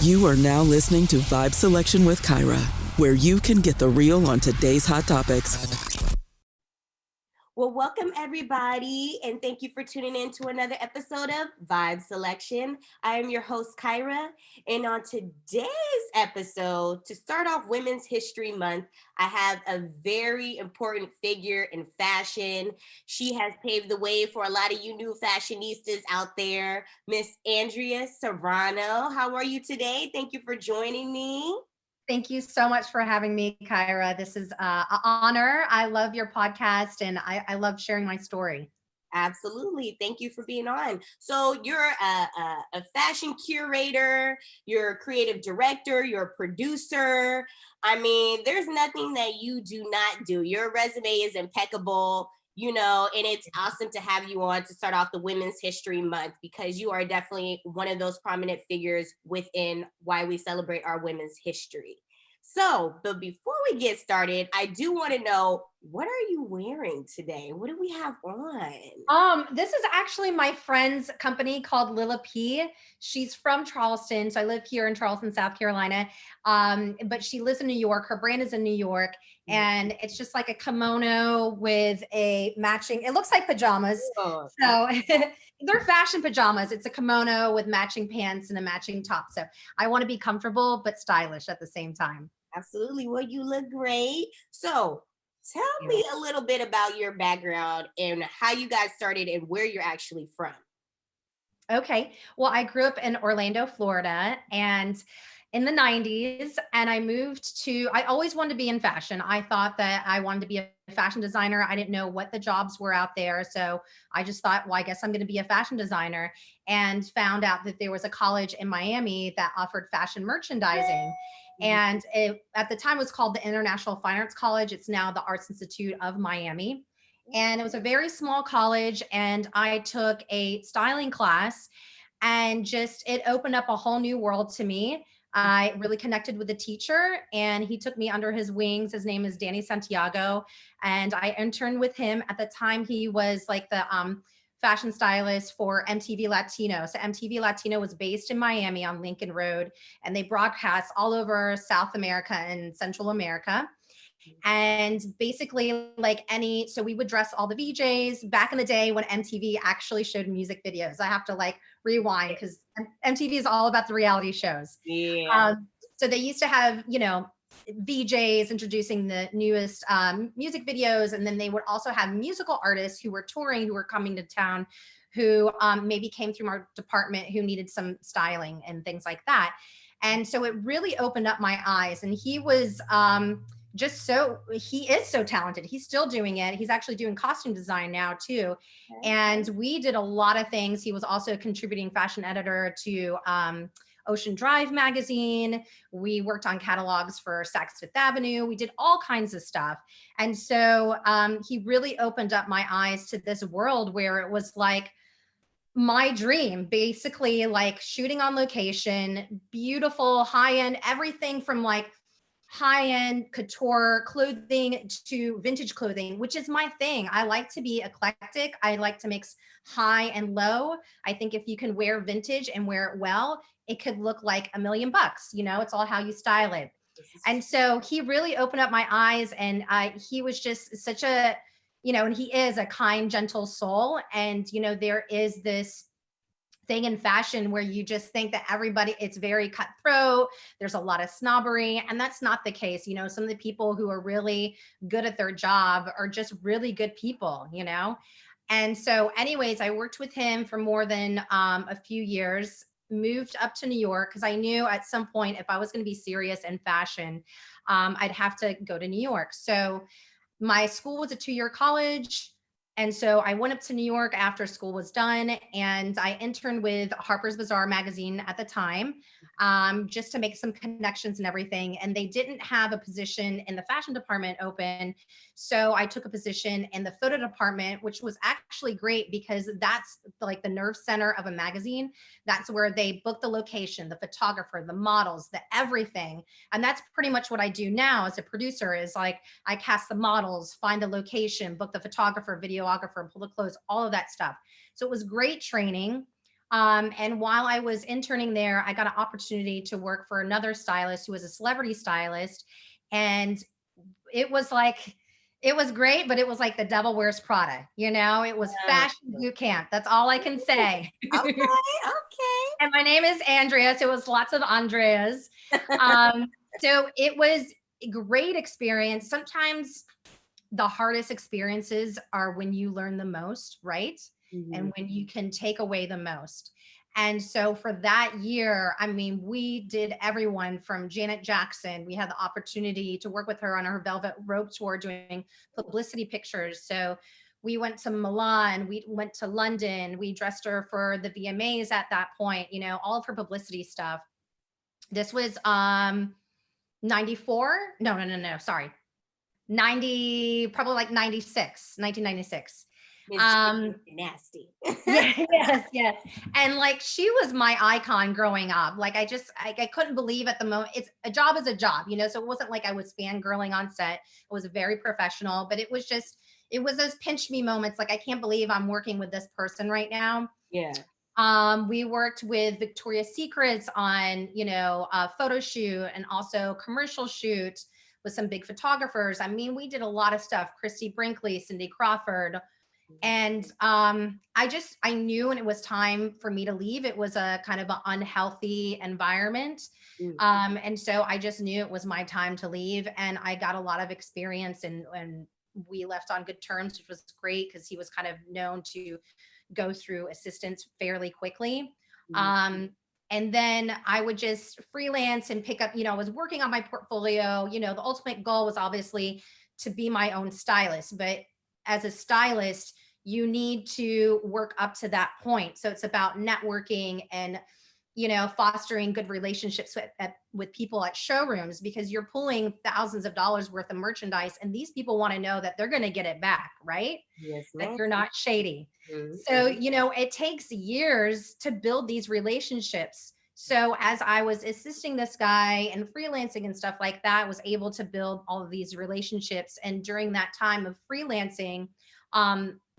You are now listening to Vibe Selection with Kyra, where you can get the real on today's hot topics. Well, welcome everybody, and thank you for tuning in to another episode of Vibe Selection. I am your host, Kyra, and on today's episode, to start off Women's History Month, I have a very important figure in fashion. She has paved the way for a lot of you new fashionistas out there, Miss Andrea Serrano. How are you today? Thank you for joining me. Thank you so much for having me, Kyra. This is an honor. I love your podcast and I love sharing my story. Absolutely. Thank you for being on. So you're a fashion curator, you're a creative director, you're a producer. I mean, there's nothing that you do not do. Your resume is impeccable, and it's awesome to have you on to start off the Women's History Month, because you are definitely one of those prominent figures within why we celebrate our women's history. So, but before we get started, I do want to know, what are you wearing today? What do we have on? This is actually my friend's company called Lila P. She's from Charleston. So I live here in Charleston, South Carolina. But she lives in New York. Her brand is in New York. And it's just like a kimono with a matching, it looks like pajamas. Oh. So they're fashion pajamas. It's a kimono with matching pants and a matching top. So I want to be comfortable, but stylish at the same time. Absolutely. Well, you look great. So tell me a little bit about your background and how you got started and where you're actually from. Okay. Well, I grew up in Orlando, Florida, and in the 90s, and I always wanted to be in fashion. I thought that I wanted to be a fashion designer. I didn't know what the jobs were out there. So I just thought, well, I guess I'm going to be a fashion designer, and found out that there was a college in Miami that offered fashion merchandising. And at the time was called the International Fine Arts College. It's now the Arts Institute of Miami. And it was a very small college. And I took a styling class, and just, it opened up a whole new world to me. I really connected with the teacher, and he took me under his wings. His name is Danny Santiago. And I interned with him. At the time, he was like the fashion stylist for MTV Latino. So MTV Latino was based in Miami on Lincoln Road, and they broadcast all over South America and Central America. And basically, so we would dress all the VJs back in the day when MTV actually showed music videos. I have to rewind, because MTV is all about the reality shows. Yeah. So they used to have, VJs introducing the newest music videos. And then they would also have musical artists who were touring, who were coming to town, who maybe came through our department, who needed some styling and things like that. And so it really opened up my eyes. And he was he is so talented. He's still doing it. He's actually doing costume design now too. And we did a lot of things. He was also a contributing fashion editor to Ocean Drive magazine. We worked on catalogs for Saks Fifth Avenue. We did all kinds of stuff. And so he really opened up my eyes to this world where it was like my dream, basically, like shooting on location, beautiful, high-end, everything from high-end couture clothing to vintage clothing, which is my thing. I like to be eclectic. I like to mix high and low. I think if you can wear vintage and wear it well, it could look like $1 million. It's all how you style it. And so he really opened up my eyes, and he was just such a, and he is a kind, gentle soul. And, there is this thing in fashion where you just think that it's very cutthroat. There's a lot of snobbery, and that's not the case. Some of the people who are really good at their job are just really good people, And so anyways, I worked with him for more than a few years, moved up to New York, because I knew at some point, if I was going to be serious in fashion, I'd have to go to New York. So my school was a 2-year college. And so I went up to New York after school was done, and I interned with Harper Bazaar magazine at the time, just to make some connections and everything. And they didn't have a position in the fashion department open. So I took a position in the photo department, which was actually great, because that's like the nerve center of a magazine. That's where they book the location, the photographer, the models, the everything. And that's pretty much what I do now as a producer, is I cast the models, find the location, book the photographer, videographer, pull the clothes, all of that stuff. So it was great training. And while I was interning there, I got an opportunity to work for another stylist who was a celebrity stylist. And it was like, it was great, but it was like the devil wears Prada, you know, it was fashion boot camp. That's all I can say. Okay, okay. And my name is Andrea, so it was lots of Andreas. So it was a great experience. Sometimes the hardest experiences are when you learn the most, right? And when you can take away the most. And so for that year, I mean, we did everyone from Janet Jackson. We had the opportunity to work with her on her Velvet Rope tour doing publicity pictures. So we went to Milan, we went to London, we dressed her for the VMAs at that point, you know, all of her publicity stuff. This was 94. No, sorry. 90, probably like 96, 1996. Nasty. yes. And like, she was my icon growing up. Like, I couldn't believe at the moment, it's a job is a job, you know? So it wasn't like I was fangirling on set. It was very professional, but it was those pinch me moments. Like, I can't believe I'm working with this person right now. Yeah. We worked with Victoria's Secrets on, you know, a photo shoot and also commercial shoot with some big photographers. I mean, we did a lot of stuff. Christy Brinkley, Cindy Crawford. And I knew when it was time for me to leave, it was a kind of an unhealthy environment. And so I just knew it was my time to leave. And I got a lot of experience, and we left on good terms, which was great because he was kind of known to go through assistance fairly quickly. And then I would just freelance and pick up, you know, I was working on my portfolio. You know, the ultimate goal was obviously to be my own stylist, but as a stylist, you need to work up to that point. So it's about networking and, you know, fostering good relationships with people at showrooms, because you're pulling thousands of dollars worth of merchandise, and these people want to know that they're going to get it back, right? Yes, that you're not shady. So, you know, it takes years to build these relationships. So as I was assisting this guy and freelancing and stuff like that, I was able to build all of these relationships. And during that time of freelancing,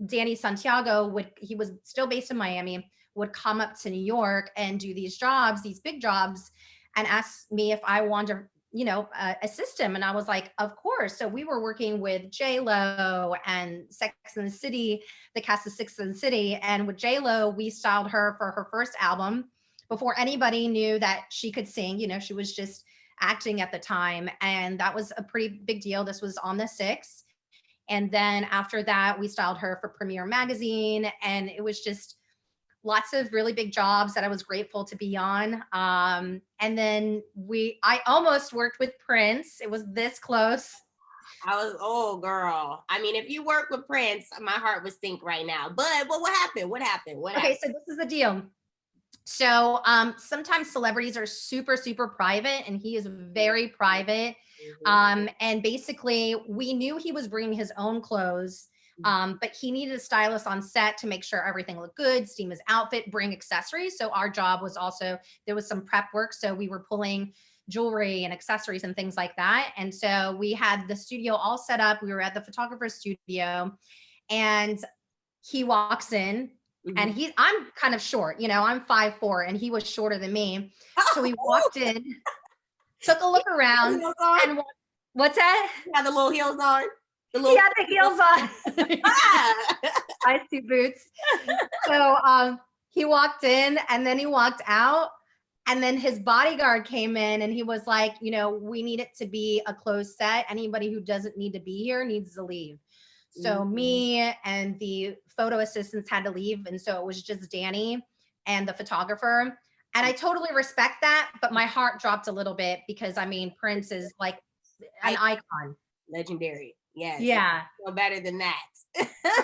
Danny Santiago he was still based in Miami, would come up to New York and do these jobs, these big jobs, and ask me if I wanted to, you know, assist him. And I was like, of course. So we were working with J-Lo and Sex and the City, the cast of Sex and the City. And with J-Lo, we styled her for her first album before anybody knew that she could sing. You know, she was just acting at the time. And that was a pretty big deal. This was on the 6th. And then after that, we styled her for Premiere Magazine. And it was just lots of really big jobs that I was grateful to be on. And then I almost worked with Prince. It was this close. Oh girl. I mean, if you work with Prince, my heart would sink right now. But what happened? Okay, so this is the deal. So sometimes celebrities are super, super private, and he is very private. And basically, we knew he was bringing his own clothes, but he needed a stylist on set to make sure everything looked good, steam his outfit, bring accessories. So our job was also, there was some prep work. So we were pulling jewelry and accessories and things like that. And so we had the studio all set up. We were at the photographer's studio, and he walks in. And I'm kind of short, you know, I'm 5'4", and he was shorter than me. So we walked in, took a look around, and what's that? You had the little heels on. He had the heels on. High suit boots. So he walked in, and then he walked out, and then his bodyguard came in, and he was like, you know, we need it to be a closed set. Anybody who doesn't need to be here needs to leave. So me and the photo assistants had to leave. And so it was just Danny and the photographer. And I totally respect that, but my heart dropped a little bit because, I mean, Prince is like an icon. Legendary. Yes. Yeah. No better than that.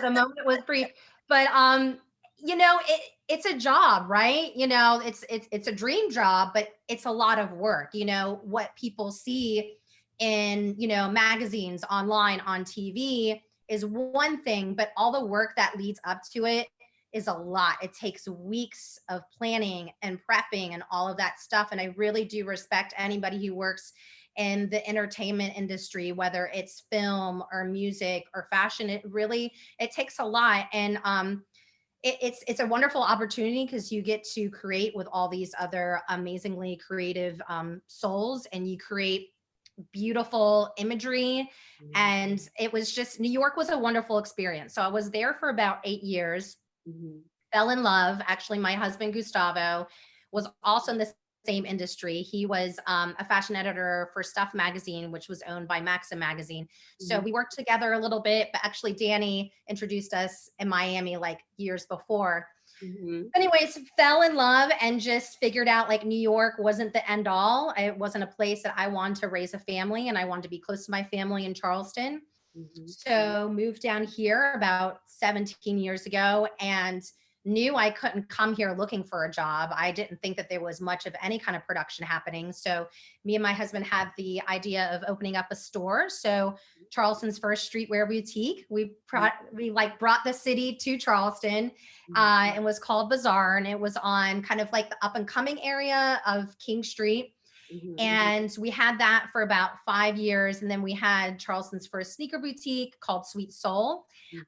The moment was brief. But you know, it's a job, right? You know, it's a dream job, but it's a lot of work. You know, what people see in, you know, magazines, online, on TV is one thing, but all the work that leads up to it is a lot. It takes weeks of planning and prepping and all of that stuff. And I really do respect anybody who works in the entertainment industry, whether it's film or music or fashion. It takes a lot. And it's a wonderful opportunity because you get to create with all these other amazingly creative souls, and you create beautiful imagery. And it was just, New York was a wonderful experience. So I was there for about 8 years, fell in love. Actually, my husband, Gustavo, was also in the same industry. He was a fashion editor for Stuff magazine, which was owned by Maxim magazine. So we worked together a little bit, but actually Danny introduced us in Miami like years before. Anyways, fell in love and just figured out like New York wasn't the end all. It wasn't a place that I wanted to raise a family, and I wanted to be close to my family in Charleston. So moved down here about 17 years ago, and knew I couldn't come here looking for a job. I didn't think that there was much of any kind of production happening. So me and my husband had the idea of opening up a store. So Charleston's first streetwear boutique, we like brought the city to Charleston. It was called Bazaar, and it was on kind of like the up and coming area of King Street. And we had that for about 5 years. And then we had Charleston's first sneaker boutique called Sweet Soul.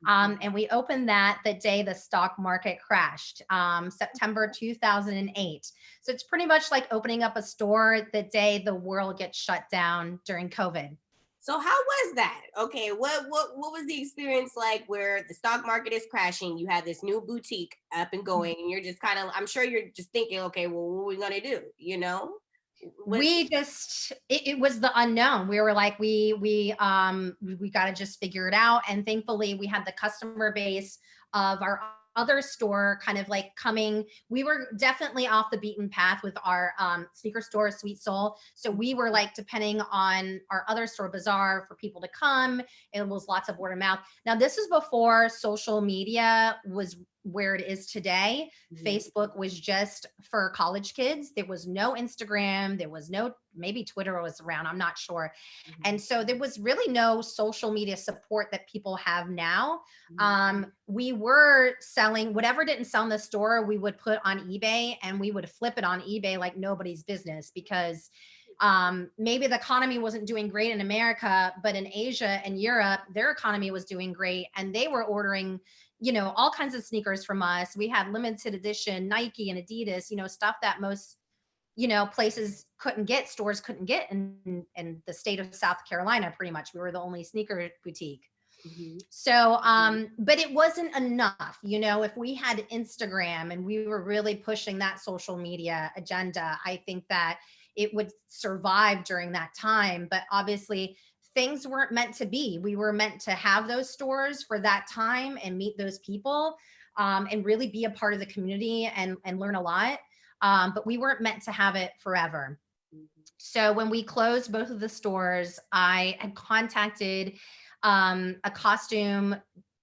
And we opened that the day the stock market crashed, September 2008. So it's pretty much like opening up a store the day the world gets shut down during COVID. So how was that? Okay, what was the experience like where the stock market is crashing? You had this new boutique up and going, and you're just kind of, I'm sure you're just thinking, okay, well, what are we gonna do? You know? We just, it was the unknown. We were like, we got to just figure it out. And thankfully we had the customer base of our other store kind of like coming. We were definitely off the beaten path with our sneaker store, Sweet Soul. So we were like depending on our other store, Bazaar, for people to come. It was lots of word of mouth. Now this is before social media was where it is today. Facebook was just for college kids. There was no Instagram. There was no, maybe Twitter was around, I'm not sure. And so there was really no social media support that people have now. We were selling whatever didn't sell in the store, we would put on eBay, and we would flip it on eBay like nobody's business, because maybe the economy wasn't doing great in America, but in Asia and Europe, their economy was doing great, and they were ordering, you know, all kinds of sneakers from us. We had limited edition Nike and Adidas, you know, stuff that most, you know, places couldn't get, stores couldn't get in the state of South Carolina. Pretty much, we were the only sneaker boutique. So, but it wasn't enough, you know, if we had Instagram and we were really pushing that social media agenda, I think that it would survive during that time. But obviously things weren't meant to be. We were meant to have those stores for that time and meet those people, and really be a part of the community and learn a lot. But we weren't meant to have it forever. So when we closed both of the stores, I had contacted a costume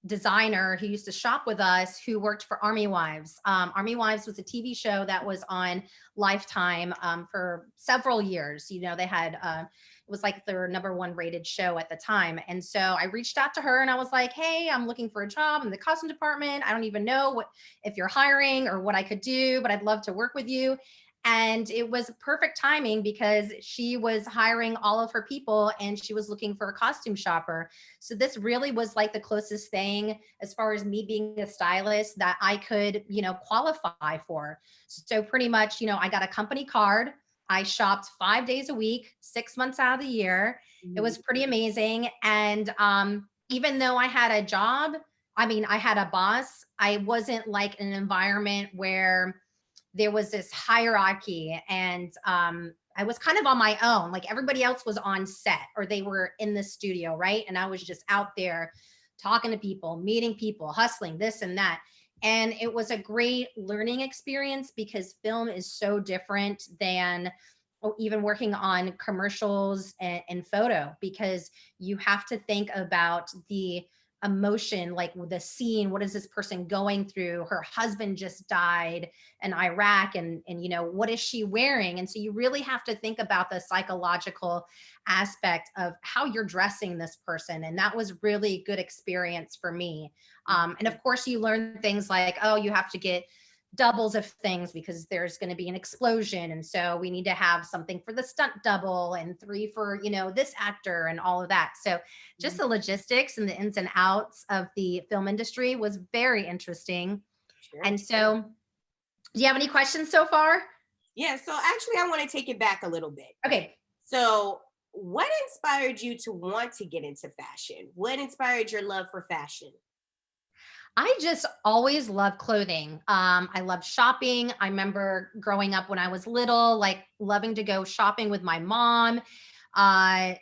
designer who used to shop with us, who worked for Army Wives. Army Wives was a TV show that was on Lifetime for several years. You know, they had, it was like their #1 rated show at the time. And so I reached out to her and I was like, hey, I'm looking for a job in the costume department. I don't even know if you're hiring or what I could do, but I'd love to work with you. And it was perfect timing because she was hiring all of her people and she was looking for a costume shopper. So this really was like the closest thing as far as me being a stylist that I could, you know, qualify for. So pretty much, you know, I got a company card. I shopped 5 days a week, 6 months out of the year. It was pretty amazing. And even though I had a job, I mean, I had a boss, I wasn't like in an environment where there was this hierarchy, and I was kind of on my own. Like everybody else was on set or they were in the studio, right? And I was just out there talking to people, meeting people, hustling this and that. And it was a great learning experience because film is so different than even working on commercials and photo, because you have to think about the emotion, like the scene, what is this person going through? Her husband just died in Iraq, and you know, what is she wearing? And so you really have to think about the psychological aspect of how you're dressing this person. And that was really good experience for me. And of course you learn things like, oh, you have to get doubles of things because there's going to be an explosion, and so we need to have something for the stunt double and 3 for, you know, this actor and all of that. So just the logistics and the ins and outs of the film industry was very interesting. Sure. And so, do you have any questions so far? Yeah, so actually I want to take it back a little bit. Okay. So what inspired you to want to get into fashion? What inspired your love for fashion? I just always love clothing. I love shopping. I remember growing up when I was little, like loving to go shopping with my mom. Uh,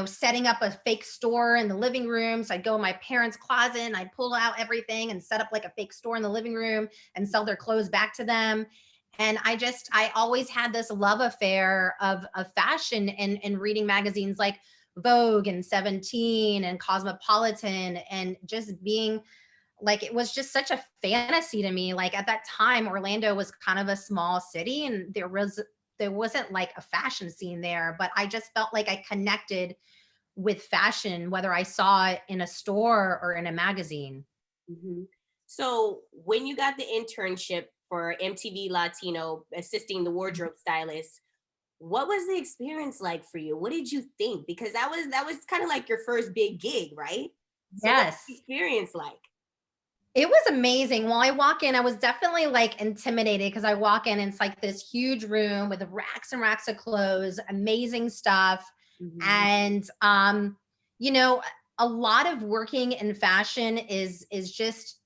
setting up a fake store in the living room. So I'd go in my parents' closet and I'd pull out everything and set up like a fake store in the living room and sell their clothes back to them. And I always had this love affair of fashion and reading magazines like Vogue and 17 and Cosmopolitan, and just being like, it was just such a fantasy to me. Like at that time, Orlando was kind of a small city and there wasn't like a fashion scene there, but I just felt like I connected with fashion, whether I saw it in a store or in a magazine. Mm-hmm. So when you got the internship for MTV Latino assisting the wardrobe stylist, what was the experience like for you? What did you think? Because that was kind of like your first big gig, right? So what was Yes. the experience like? It was amazing. Well, I walk in, I was definitely like intimidated because I walk in and it's like this huge room with racks and racks of clothes, amazing stuff. Mm-hmm. And you know, a lot of working in fashion is just,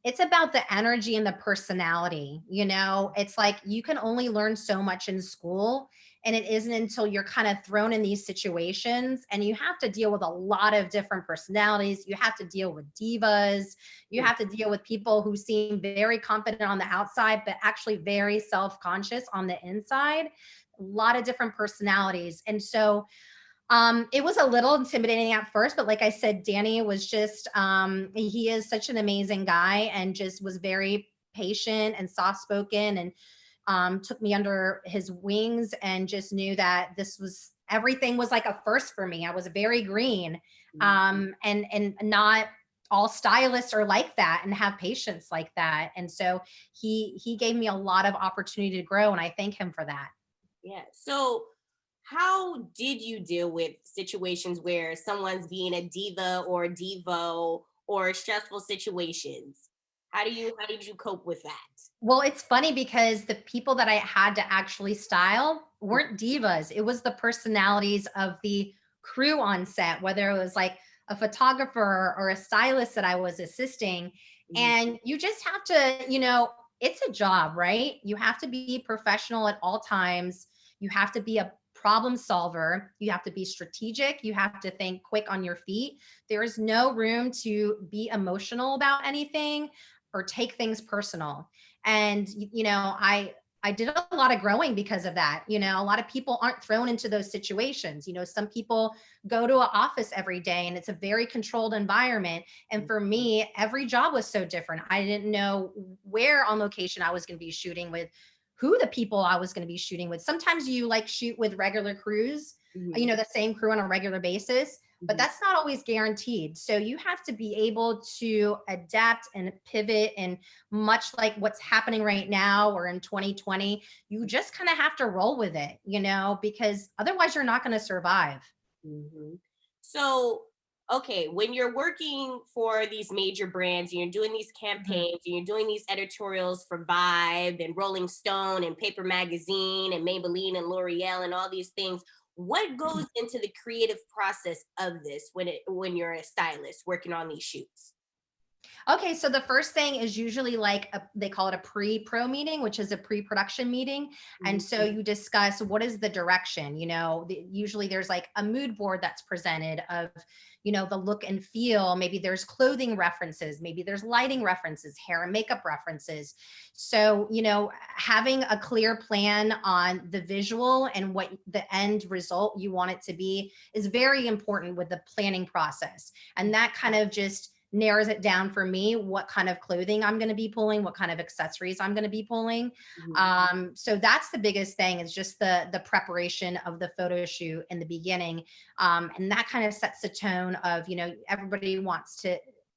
it's about the energy and the personality. It's like you can only learn so much in school, and it isn't until you're kind of thrown in these situations and you have to deal with a lot of different personalities. You have to deal with divas. You have to deal with people who seem very confident on the outside but actually very self-conscious on the inside. A lot of different personalities. And so it was a little intimidating at first, but like I said, Danny was just, he is such an amazing guy and just was very patient and soft spoken, and took me under his wings and just knew that everything was like a first for me. I was very green. And not all stylists are like that and have patience like that. And so he gave me a lot of opportunity to grow, and I thank him for that. Yeah. So how did you deal with situations where someone's being a diva or a divo or stressful situations? How did you cope with that? Well, it's funny because the people that I had to actually style weren't divas. It was the personalities of the crew on set, whether it was like a photographer or a stylist that I was assisting. Mhm. And you just have to, it's a job, right? You have to be professional at all times. You have to be a problem solver. You have to be strategic. You have to think quick on your feet. There is no room to be emotional about anything or take things personal. And I did a lot of growing because of that. A lot of people aren't thrown into those situations. Some people go to an office every day and it's a very controlled environment. And for me, every job was so different. I didn't know where on location I was going to be shooting with, who the people I was going to be shooting with. Sometimes you like shoot with regular crews, Mhm. the same crew on a regular basis, but Mhm. that's not always guaranteed. So you have to be able to adapt and pivot. And much like what's happening right now or in 2020, you just kind of have to roll with it, because otherwise you're not going to survive. Mhm. So, okay, when you're working for these major brands and you're doing these Mhm. campaigns and you're doing these editorials for Vibe and Rolling Stone and Paper Magazine and Maybelline and L'Oreal and all these things, what goes into the creative process of this when you're a stylist working on these shoots? Okay, so the first thing is usually like they call it a pre-pro meeting, which is a pre-production meeting. And so Mhm. you discuss what is the direction, usually there's like a mood board that's presented of, the look and feel. Maybe there's clothing references, maybe there's lighting references, hair and makeup references. So, having a clear plan on the visual and what the end result you want it to be is very important with the planning process. And that kind of just narrows it down for me what kind of clothing I'm going to be pulling, what kind of accessories I'm going to be pulling. Mhm. So that's the biggest thing, is just the preparation of the photo shoot in the beginning. And that kind of sets the tone of, everybody wants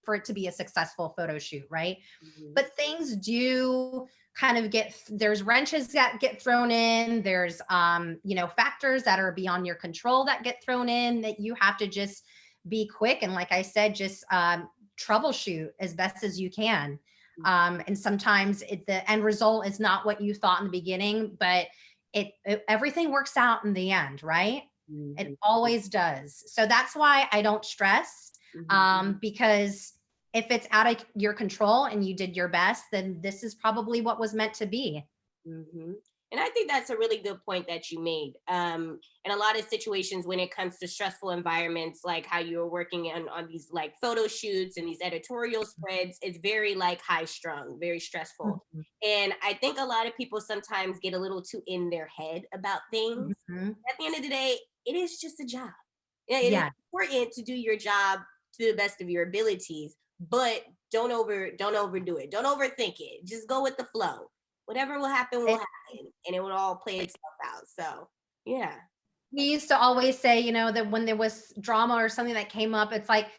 for it to be a successful photo shoot, right? Mhm. But things do kind of there's wrenches that get thrown in. There's, factors that are beyond your control that get thrown in, that you have to just be quick. And like I said, just troubleshoot as best as you can. And sometimes the end result is not what you thought in the beginning, but everything works out in the end, right? It always does. So that's why I don't stress, because if it's out of your control and you did your best, then this is probably what was meant to be. And I think that's a really good point that you made. In a lot of situations when it comes to stressful environments, like how you were working on these like photo shoots and these editorial spreads, it's very like high strung, very stressful. And I think a lot of people sometimes get a little too in their head about things. At the end of the day, it is just a job. It is important to do your job to the best of your abilities, but don't overdo it. Don't overthink it. Just go with the flow. Whatever will happen, and it will all play itself out. So, yeah. We used to always say, you know, that when there was drama or something that came up, it's like,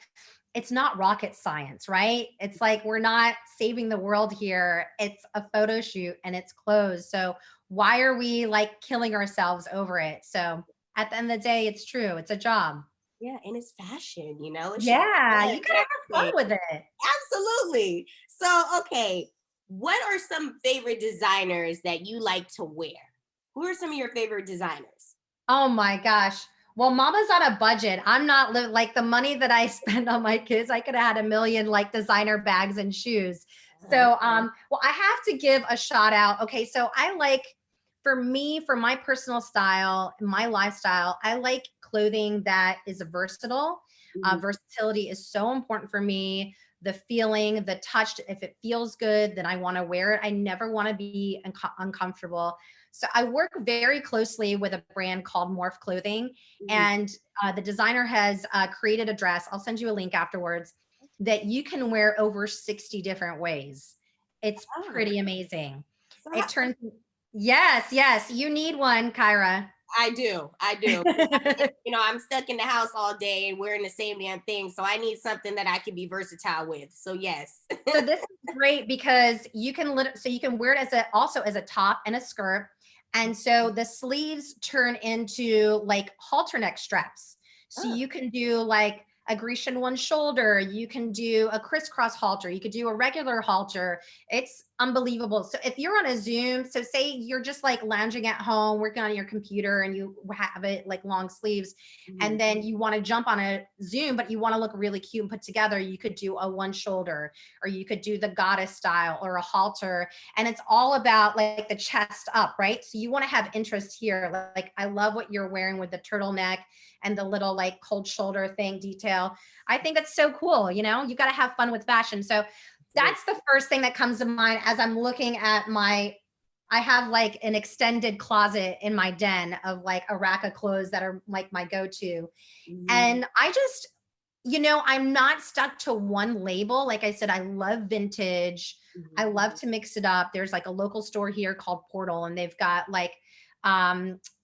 it's not rocket science, right? It's like, we're not saving the world here. It's a photo shoot and it's closed. So why are we like killing ourselves over it? So at the end of the day, it's true. It's a job. Yeah, and it's fashion, you know? You gotta have fun with it. Absolutely. So, okay. What are some favorite designers that you like to wear? Who are some of your favorite designers? Oh my gosh. Well, mama's on a budget. I'm not like the money that I spend on my kids. I could have had a million like designer bags and shoes. So, well, I have to give a shout out. Okay. So I like, for me, for my personal style, my lifestyle, I like clothing that is versatile. Versatility is so important for me. The feeling, the touch, if it feels good, then I want to wear it. I never want to be uncomfortable. So I work very closely with a brand called Morph Clothing, and the designer has created a dress. I'll send you a link afterwards that you can wear over 60 different ways. It's pretty amazing. So it turns, yes, you need one, Kyra. I do. You know, I'm stuck in the house all day and wearing the same damn thing. So I need something that I can be versatile with. So yes. So this is great because you can wear it also as a top and a skirt. And so the sleeves turn into like halter neck straps. So you can do like a Grecian one shoulder. You can do a crisscross halter. You could do a regular halter. It's unbelievable. So if you're on a Zoom, so say you're just like lounging at home, working on your computer and you have it like long sleeves, and then you want to jump on a Zoom, but you want to look really cute and put together, you could do a one shoulder, or you could do the goddess style or a halter. And it's all about like the chest up, right? So you want to have interest here. Like I love what you're wearing with the turtleneck and the little like cold shoulder thing detail. I think that's so cool. You know, you got to have fun with fashion. So that's the first thing that comes to mind as I'm looking at I have like an extended closet in my den of like a rack of clothes that are like my go-to. And I just, you know, I'm not stuck to one label. Like I said, I love vintage. I love to mix it up. There's like a local store here called Portal, and they've got like,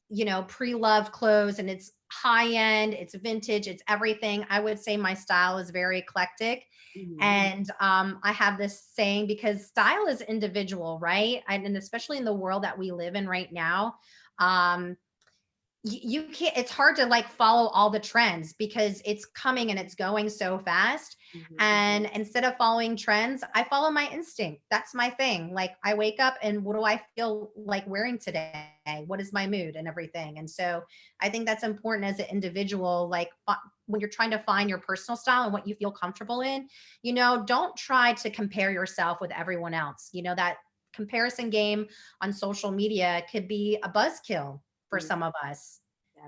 you know, pre-loved clothes, and it's high end, it's vintage, it's everything. I would say my style is very eclectic. And I have this saying, because style is individual, right? And especially in the world that we live in right now, you can't, it's hard to like follow all the trends because it's coming and it's going so fast. And instead of following trends, I follow my instinct. That's my thing. Like I wake up and what do I feel like wearing today? What is my mood and everything? And so I think that's important as an individual, like when you're trying to find your personal style and what you feel comfortable in, you know, don't try to compare yourself with everyone else. You know, that comparison game on social media could be a buzzkill for some of us.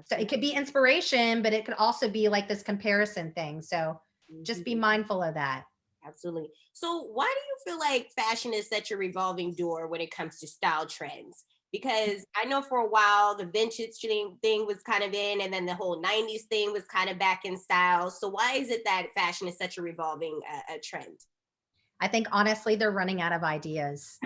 So it could be inspiration, but it could also be like this comparison thing. So just be mindful of that. Absolutely. So why do you feel like fashion is such a revolving door when it comes to style trends? Because I know for a while the vintage thing was kind of in, and then the whole 90s thing was kind of back in style. So why is it that fashion is such a revolving trend? I think honestly, they're running out of ideas.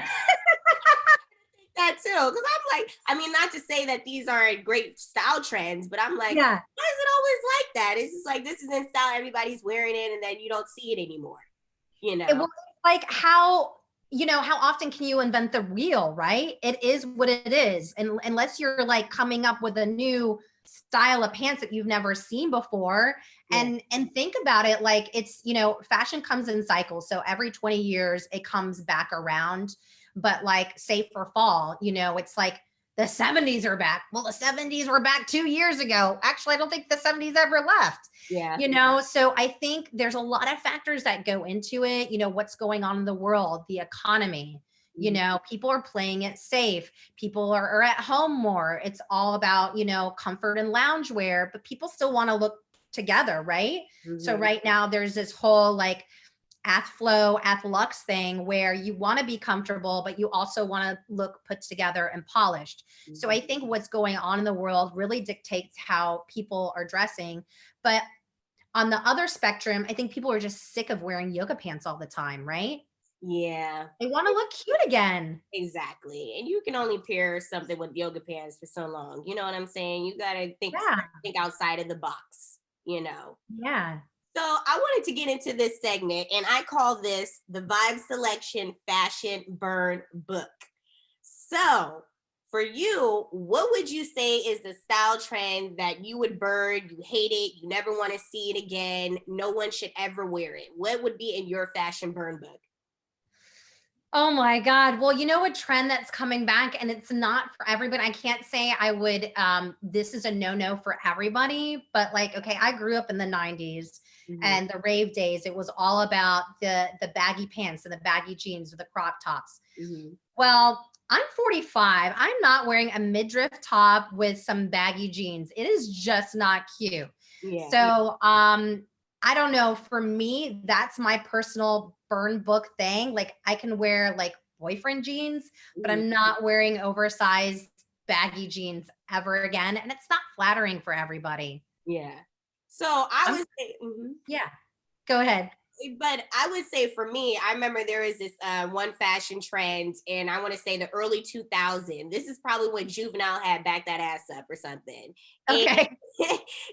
That too, because I'm like, I mean, not to say that these aren't great style trends, but I'm like, why is it always like that? It's just like, this is in style, everybody's wearing it, and then you don't see it anymore, you know? Well, like how, you know, how often can you invent the wheel, right? It is what it is. And unless you're like coming up with a new style of pants that you've never seen before. Yeah. And think about it, like, it's, you know, fashion comes in cycles. So every 20 years it comes back around. But like, say for fall, you know, it's like the 70s are back. Well, the 70s were back 2 years ago. Actually, I don't think the 70s ever left. Yeah. You know, so I think there's a lot of factors that go into it. You know, what's going on in the world, the economy, you know, people are playing it safe. People are at home more. It's all about, you know, comfort and loungewear, but people still want to look together, right? So right now there's this whole like Athflow, Athlux thing where you want to be comfortable, but you also want to look put together and polished. So I think what's going on in the world really dictates how people are dressing. But on the other spectrum, I think people are just sick of wearing yoga pants all the time, right? Yeah. They want to look cute again. Exactly. And you can only pair something with yoga pants for so long. You know what I'm saying? You got to think outside of the box, you know? Yeah. So I wanted to get into this segment, and I call this the Vibe Selection Fashion Burn Book. So for you, what would you say is the style trend that you would burn, you hate it, you never want to see it again, no one should ever wear it? What would be in your fashion burn book? Oh my God. Well, you know, a trend that's coming back, and it's not for everybody. I can't say I would, this is a no-no for everybody, but like, okay, I grew up in the 90s and the rave days. It was all about the baggy pants and the baggy jeans or the crop tops. Well, I'm 45. I'm not wearing a midriff top with some baggy jeans. It is just not cute. Yeah. So, I don't know. For me, that's my personal burn book thing. Like, I can wear like boyfriend jeans, but I'm not wearing oversized baggy jeans ever again. And it's not flattering for everybody. Yeah. So I would say, yeah, go ahead. But I would say for me, I remember there was this one fashion trend, and I want to say the early 2000s. This is probably when Juvenile had Back That Ass Up or something. Okay.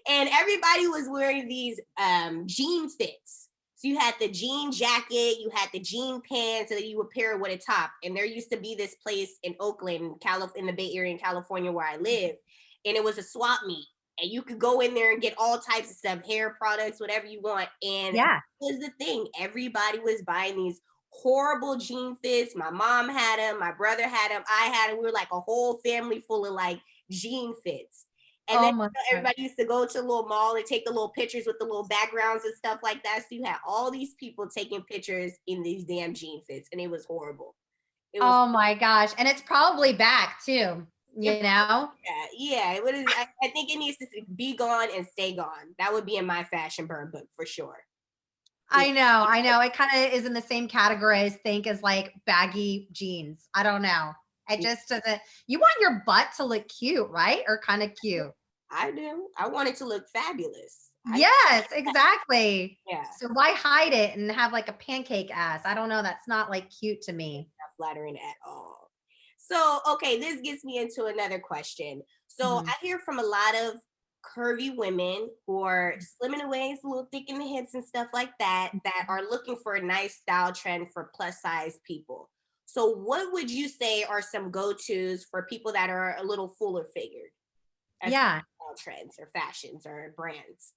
And everybody was wearing these jean fits. So you had the jean jacket, you had the jean pants, and then you would pair it with a top. And there used to be this place in Oakland, in the Bay Area in California where I live, and it was a swap meet. And you could go in there and get all types of stuff, hair products, whatever you want. And yeah, was the thing. Everybody was buying these horrible jean fits. My mom had them, my brother had them, I had them. We were like a whole family full of like jean fits. And then everybody used to go to a little mall and take the little pictures with the little backgrounds and stuff like that. So you had all these people taking pictures in these damn jean fits, and it was horrible. It was, oh my gosh. And it's probably back too, you know? Yeah. It was, I think it needs to be gone and stay gone. That would be in my fashion burn book for sure. I know. It kind of is in the same category as like baggy jeans. I don't know. It just doesn't, you want your butt to look cute, right? Or kind of cute. I do. I want it to look fabulous. Yes, exactly. Yeah. So why hide it and have like a pancake ass? I don't know. That's not like cute to me. Not flattering at all. So, okay, this gets me into another question. So I hear from a lot of curvy women who are slim in the waist, a little thick in the hips and stuff like that, that are looking for a nice style trend for plus size people. So what would you say are some go-tos for people that are a little fuller figured? Yeah. Trends or fashions or brands?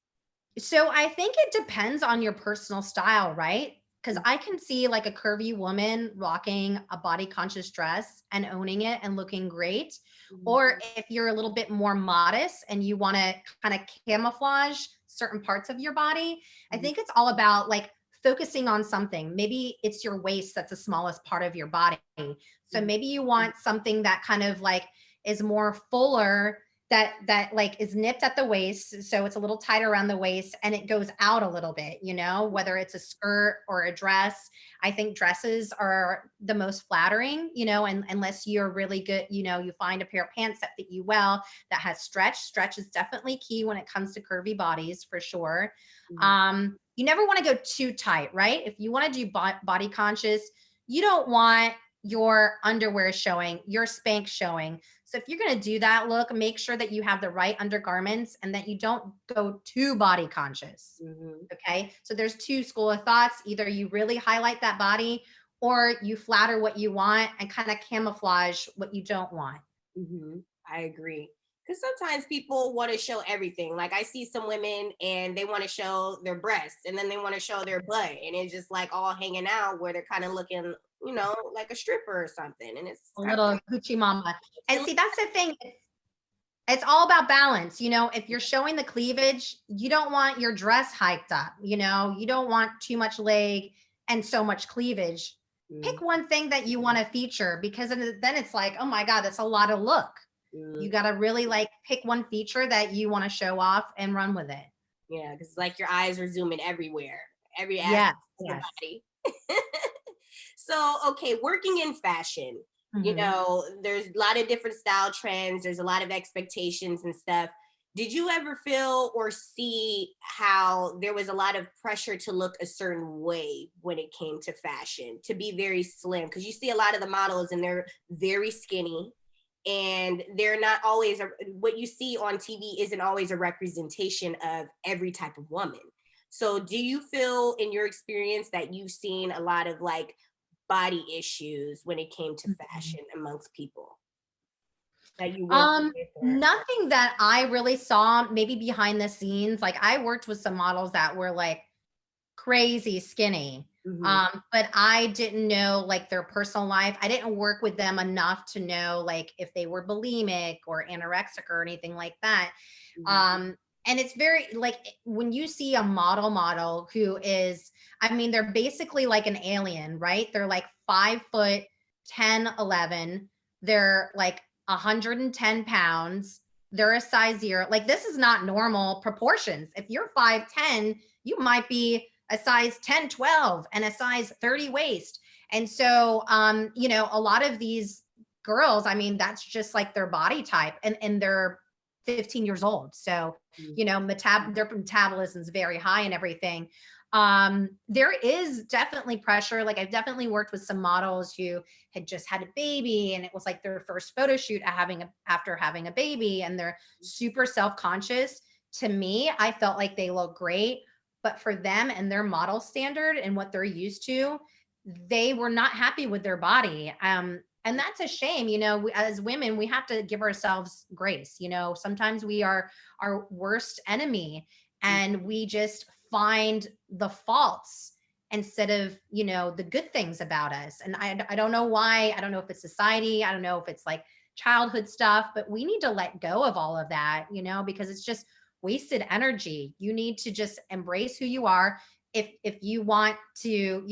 So I think it depends on your personal style, right? Because I can see like a curvy woman rocking a body conscious dress and owning it and looking great. Or if you're a little bit more modest and you want to kind of camouflage certain parts of your body, I think it's all about like focusing on something. Maybe it's your waist that's the smallest part of your body. So maybe you want something that kind of like is more fuller, that like is nipped at the waist, so it's a little tighter around the waist and it goes out a little bit, you know, whether it's a skirt or a dress. I think dresses are the most flattering, you know, and unless you're really good, you know, you find a pair of pants that fit you well, that has stretch is definitely key when it comes to curvy bodies for sure. You never want to go too tight, right? If you want to do body conscious, you don't want your underwear showing, your Spanx showing. So if you're going to do that look, make sure that you have the right undergarments and that you don't go too body conscious. Okay. So there's two school of thoughts. Either you really highlight that body or you flatter what you want and kind of camouflage what you don't want. I agree. Because sometimes people want to show everything. Like I see some women and they want to show their breasts and then they want to show their butt. And it's just like all hanging out where they're kind of looking, like a stripper or something. And it's A little hoochie mama. And see, that's the thing. It's all about balance. If you're showing the cleavage, you don't want your dress hiked up. You don't want too much leg and so much cleavage. Pick one thing that you want to feature, because then it's like, oh my God, that's a lot of look. You got to really pick one feature that you want to show off and run with it. Yeah, because your eyes are zooming everywhere, every aspect of your body. So, okay, working in fashion, there's a lot of different style trends. There's a lot of expectations and stuff. Did you ever feel or see how there was a lot of pressure to look a certain way when it came to fashion, to be very slim? Because you see a lot of the models and they're very skinny. And they're not always, what you see on TV isn't always a representation of every type of woman. So do you feel in your experience that you've seen a lot of body issues when it came to fashion amongst people that you worked with? Nothing that I really saw, maybe behind the scenes. I worked with some models that were crazy skinny. But I didn't know their personal life. I didn't work with them enough to know if they were bulimic or anorexic or anything like that. And it's very when you see a model who is, they're basically like an alien, right? They're 5'10", 11. They're 110 pounds. They're a size 0. This is not normal proportions. If you're 5'10", you might be a size 10, 12 and a size 30 waist. And so, a lot of these girls, that's just their body type, and they're 15 years old. So, their metabolism is very high and everything. There is definitely pressure. I've definitely worked with some models who had just had a baby, and it was their first photo shoot after having a baby, and they're super self-conscious. To me, I felt like they look great. But for them and their model standard and what they're used to, they were not happy with their body. And that's a shame. As women, we have to give ourselves grace. Sometimes we are our worst enemy, and we just find the faults instead of, the good things about us. And I don't know why. I don't know if it's society. I don't know if it's childhood stuff, but we need to let go of all of that, because it's just wasted energy. You need to just embrace who you are. If you want to,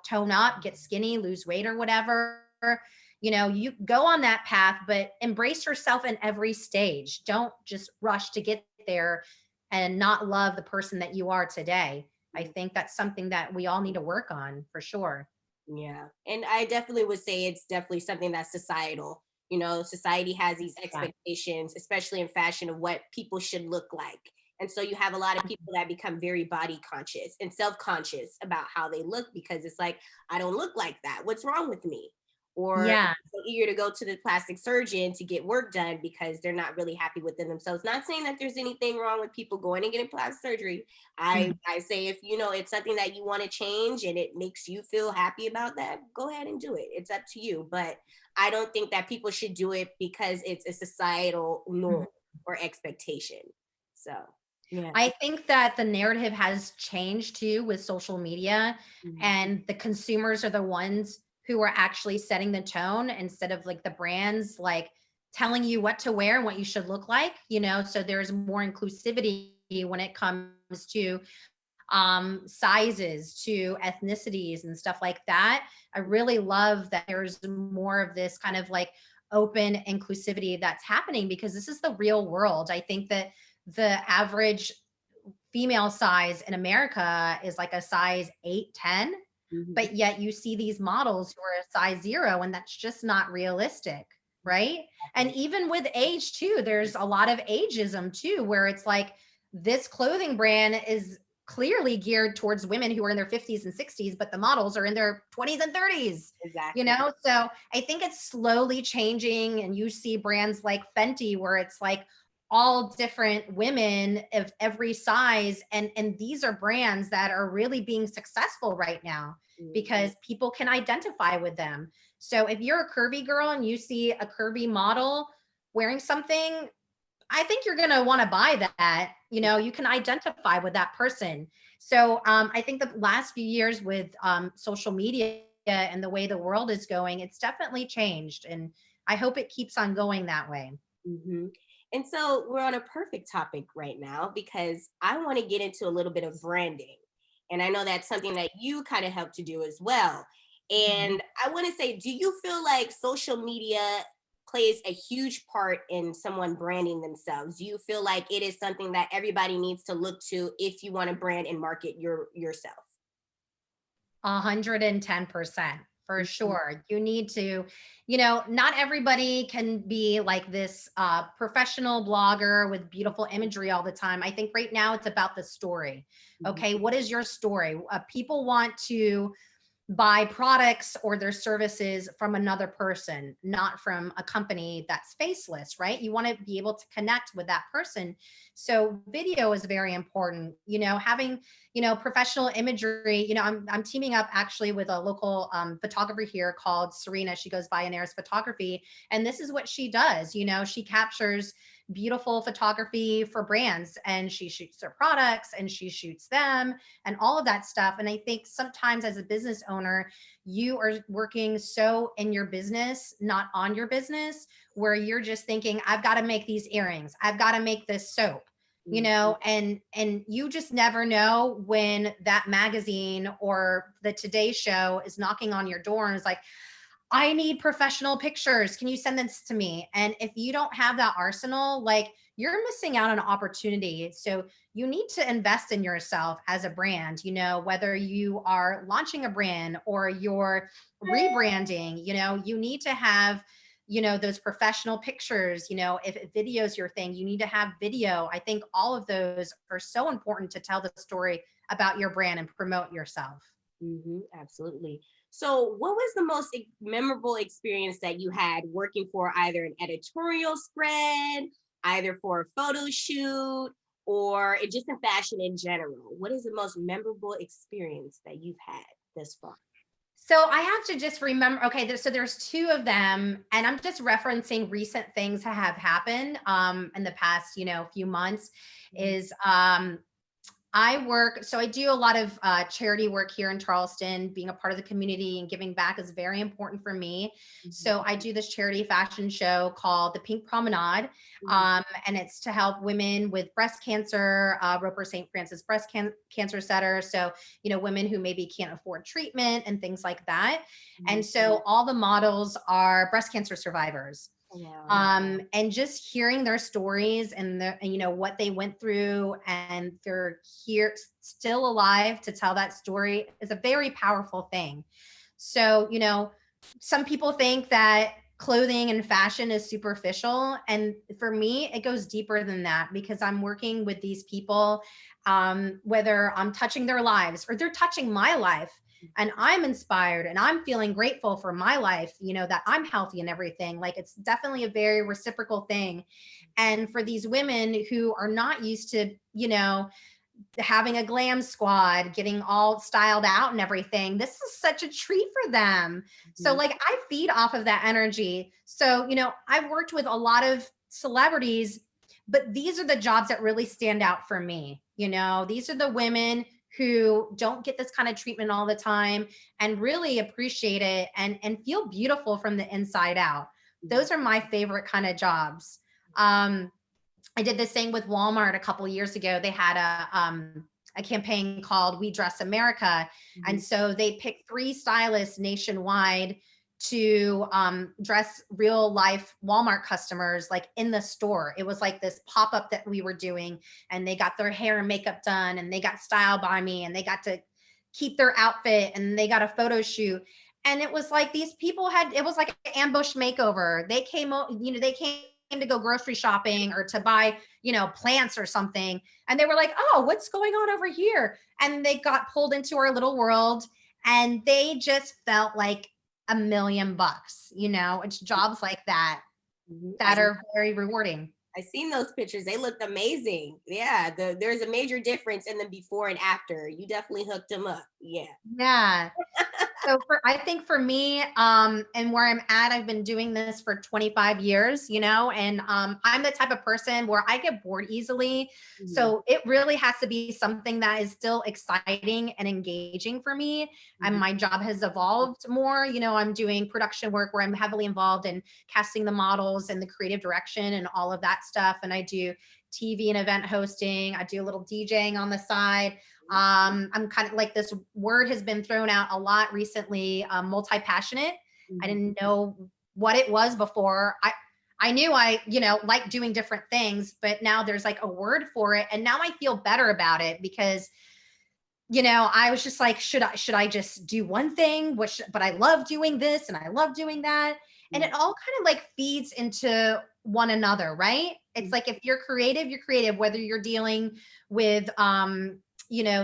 tone up, get skinny, lose weight or whatever, you go on that path, but embrace yourself in every stage. Don't just rush to get there and not love the person that you are today. I think that's something that we all need to work on for sure. Yeah. And I definitely would say it's definitely something that's societal. Society has these expectations, especially in fashion, of what people should look like. And so you have a lot of people that become very body conscious and self-conscious about how they look, because it's I don't look like that. What's wrong with me? Or so eager to go to the plastic surgeon to get work done because they're not really happy within themselves. Not saying that there's anything wrong with people going and getting plastic surgery. I say if it's something that you want to change and it makes you feel happy about that, go ahead and do it. It's up to you. But I don't think that people should do it because it's a societal norm or expectation. So yeah. I think that the narrative has changed too with social media, and the consumers are the ones who are actually setting the tone instead of the brands telling you what to wear and what you should look like, so there's more inclusivity when it comes to sizes, to ethnicities and stuff like that. I really love that there's more of this kind of open inclusivity that's happening, because this is the real world. I think that the average female size in America is a size 8, 10. But yet you see these models who are a size 0, and that's just not realistic, right? And even with age too, there's a lot of ageism too, where it's this clothing brand is clearly geared towards women who are in their 50s and 60s, but the models are in their 20s and 30s. Exactly. So I think it's slowly changing, and you see brands like Fenty where it's all different women of every size. And these are brands that are really being successful right now because people can identify with them. So if you're a curvy girl and you see a curvy model wearing something, I think you're going to want to buy that. You know, you can identify with that person. So I think the last few years with social media and the way the world is going, it's definitely changed. And I hope it keeps on going that way. Mm-hmm. And so we're on a perfect topic right now because I want to get into a little bit of branding. And I know that's something that you kind of help to do as well. And I want to say, do you feel like social media plays a huge part in someone branding themselves? Do you feel like it is something that everybody needs to look to if you want to brand and market yourself? 110%. For sure. You need to, not everybody can be like this professional blogger with beautiful imagery all the time. I think right now it's about the story. Okay. What is your story? People want to buy products or their services from another person, not from a company that's faceless, right? You want to be able to connect with that person. So video is very important, having, professional imagery. I'm teaming up actually with a local photographer here called Serena. She goes by Inaris Photography. And this is what she does. She captures beautiful photography for brands and she shoots their products and she shoots them and all of that stuff. And I think sometimes as a business owner, you are working so in your business, not on your business, where you're just thinking, I've got to make these earrings. I've got to make this soap, and you just never know when that magazine or the Today Show is knocking on your door and is like, I need professional pictures. Can you send this to me? And if you don't have that arsenal, like you're missing out on an opportunity. So you need to invest in yourself as a brand, whether you are launching a brand or you're rebranding, you need to have, those professional pictures, if video is your thing, you need to have video. I think all of those are so important to tell the story about your brand and promote yourself. Absolutely. So what was the most memorable experience that you had working for either an editorial spread, either for a photo shoot, or just in fashion in general? What is the most memorable experience that you've had thus far? So I have to just remember, okay, so there's two of them, and I'm just referencing recent things that have happened in the past, few months, is I do a lot of charity work here in Charleston. Being a part of the community and giving back is very important for me. So I do this charity fashion show called the Pink Promenade. And it's to help women with breast cancer, Roper St. Francis Breast Cancer Center. So, women who maybe can't afford treatment and things like that. And so all the models are breast cancer survivors. And just hearing their stories and what they went through, and they're here still alive to tell that story is a very powerful thing. So, some people think that clothing and fashion is superficial. And for me, it goes deeper than that because I'm working with these people, whether I'm touching their lives or they're touching my life. And I'm inspired and I'm feeling grateful for my life, that I'm healthy and everything. Like it's definitely a very reciprocal thing. And for these women who are not used to, having a glam squad, getting all styled out and everything, this is such a treat for them. So like I feed off of that energy. So, I've worked with a lot of celebrities, but these are the jobs that really stand out for me. These are the women who don't get this kind of treatment all the time and really appreciate it and feel beautiful from the inside out. Those are my favorite kind of jobs. I did this thing with Walmart a couple of years ago. They had a campaign called We Dress America. And so they picked 3 stylists nationwide to dress real life Walmart customers like in the store. It was like this pop-up that we were doing, and they got their hair and makeup done and they got styled by me and they got to keep their outfit and they got a photo shoot. And it was like these people it was like an ambush makeover. They came, they came to go grocery shopping or to buy, plants or something. And they were like, oh, what's going on over here? And they got pulled into our little world and they just felt like $1 million, it's jobs like that that are very rewarding. I seen those pictures. They looked amazing. Yeah, there's a major difference in the before and after. You definitely hooked them up. Yeah. Yeah. So I think for me, and where I'm at, I've been doing this for 25 years, and I'm the type of person where I get bored easily. Mhm. So it really has to be something that is still exciting and engaging for me. And Mhm. my job has evolved more. I'm doing production work where I'm heavily involved in casting the models and the creative direction and all of that stuff. And I do TV and event hosting. I do a little DJing on the side. I'm kind of like, this word has been thrown out a lot recently, multi-passionate. I Mhm. didn't know what it was before. I knew I, like doing different things, but now there's like a word for it. And now I feel better about it because, I was just like, should I just do one thing? But I love doing this and I love doing that. And it all kind of like feeds into one another, right? It's like, if you're creative, whether you're dealing with,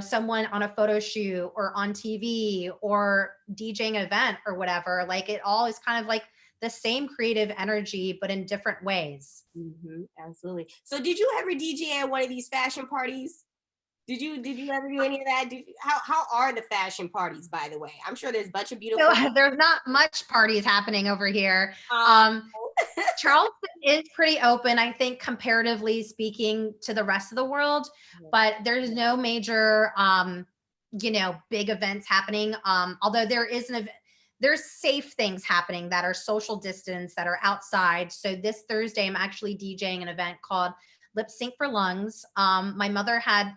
someone on a photo shoot or on TV or DJing an event or whatever, like it all is kind of like the same creative energy, but in different ways. Absolutely. So did you ever DJ at one of these fashion parties? Did you ever do any of that? How are the fashion parties, by the way? I'm sure there's a bunch of So beautiful. there's not much parties happening over here. Um, Charleston is pretty open, I think, comparatively speaking to the rest of the world, but there's no major, big events happening. Although there's safe things happening that are social distance, that are outside. So this Thursday, I'm actually DJing an event called Lip Sync for Lungs. My mother had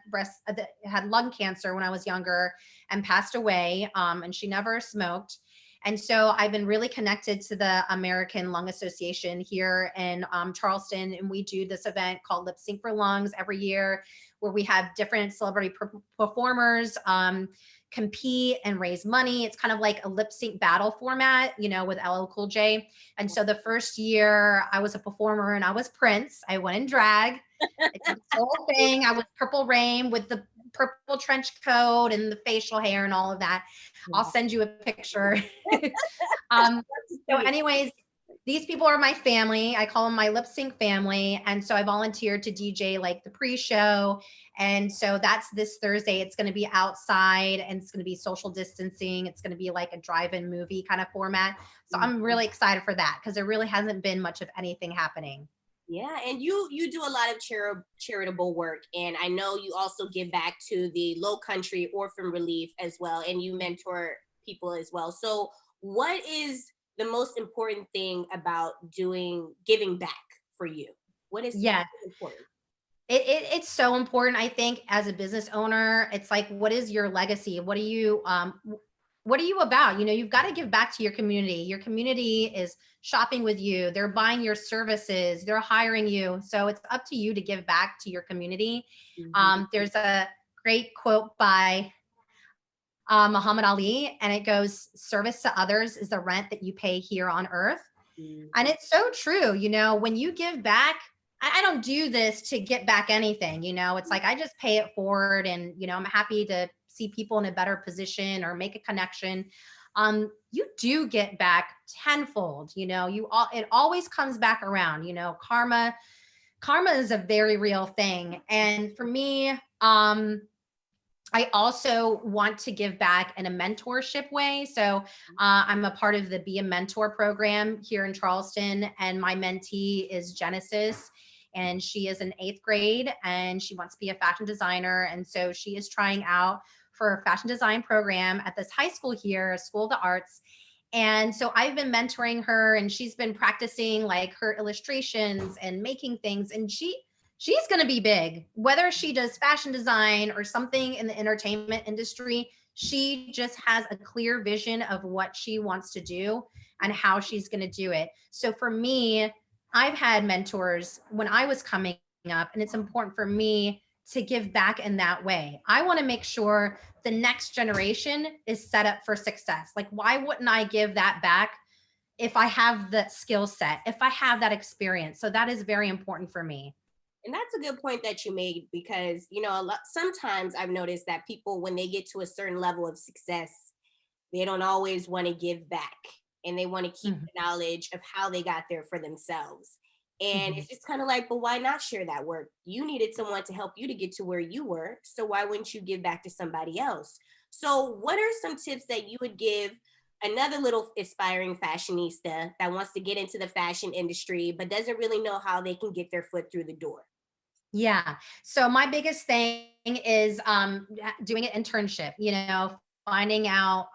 lung cancer when I was younger and passed away, and she never smoked. And so I've been really connected to the American Lung Association here in Charleston. And we do this event called Lip Sync for Lungs every year, where we have different celebrity performers compete and raise money. It's kind of like a lip sync battle format, with LL Cool J. And so the first year I was a performer and I was Prince. I went in drag. I did the whole thing. I was Purple Rain with the purple trench coat and the facial hair and all of that. I'll send you a picture. So anyways, these people are my family. I call them my lip sync family. And so I volunteered to DJ like the pre-show. And so that's this Thursday. It's going to be outside and it's going to be social distancing. It's going to be like a drive-in movie kind of format. So I'm really excited for that because there really hasn't been much of anything happening. Yeah, and you do a lot of charitable work, and I know you also give back to the Low Country Orphan Relief as well, and you mentor people as well. So what is the most important thing about giving back for you? What is important? It's so important. I think as a business owner, it's like, what is your legacy? What are you about? You've got to give back to your community. Your community is shopping with you. They're buying your services. They're hiring you. So it's up to you to give back to your community. There's a great quote by Muhammad Ali, and it goes, "Service to others is the rent that you pay here on earth." And it's so true. When you give back, I don't do this to get back anything. It's like, I just pay it forward, and, I'm happy to see people in a better position or make a connection. You do get back tenfold. It always comes back around. Karma is a very real thing. And for me, I also want to give back in a mentorship way. So I'm a part of the Be a Mentor program here in Charleston, and my mentee is Genesis, and she is in 8th grade and she wants to be a fashion designer. And so she is trying out for a fashion design program at this high school here, a School of the Arts. And so I've been mentoring her, and she's been practicing like her illustrations and making things. And she's going to be big, whether she does fashion design or something in the entertainment industry. She just has a clear vision of what she wants to do and how she's going to do it. So for me, I've had mentors when I was coming up, and it's important for me to give back in that way. I want to make sure the next generation is set up for success. Like, why wouldn't I give that back if I have the skill set, if I have that experience? So that is very important for me. And that's a good point that you made, because, sometimes I've noticed that people, when they get to a certain level of success, they don't always want to give back, and they want to keep the knowledge of how they got there for themselves. And it's just kind of like, but why not share that work? You needed someone to help you to get to where you were. So why wouldn't you give back to somebody else? So what are some tips that you would give another little aspiring fashionista that wants to get into the fashion industry, but doesn't really know how they can get their foot through the door? Yeah. So my biggest thing is doing an internship, finding out,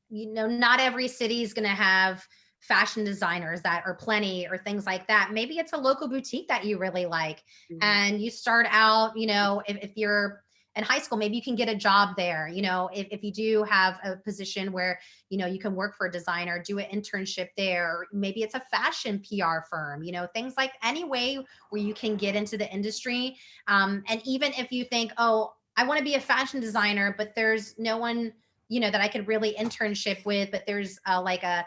not every city is going to have fashion designers that are plenty or things like that. Maybe it's a local boutique that you really like. And you start out, if you're in high school, maybe you can get a job there. If you do have a position where, you can work for a designer, do an internship there. Maybe it's a fashion PR firm, things like any way where you can get into the industry. And even if you think, oh, I want to be a fashion designer, but there's no one, that I could really internship with, but there's like a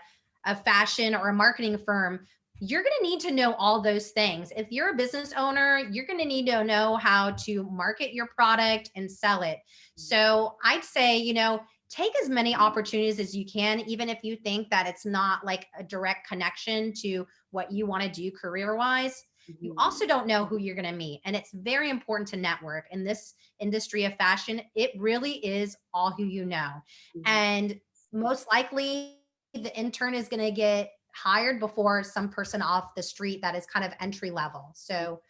fashion or a marketing firm, you're going to need to know all those things. If you're a business owner, you're going to need to know how to market your product and sell it. So I'd say, take as many opportunities as you can, even if you think that it's not like a direct connection to what you want to do career-wise. You also don't know who you're going to meet. And it's very important to network. In this industry of fashion, it really is all who you know. And most likely the intern is going to get hired before some person off the street that is kind of entry level. So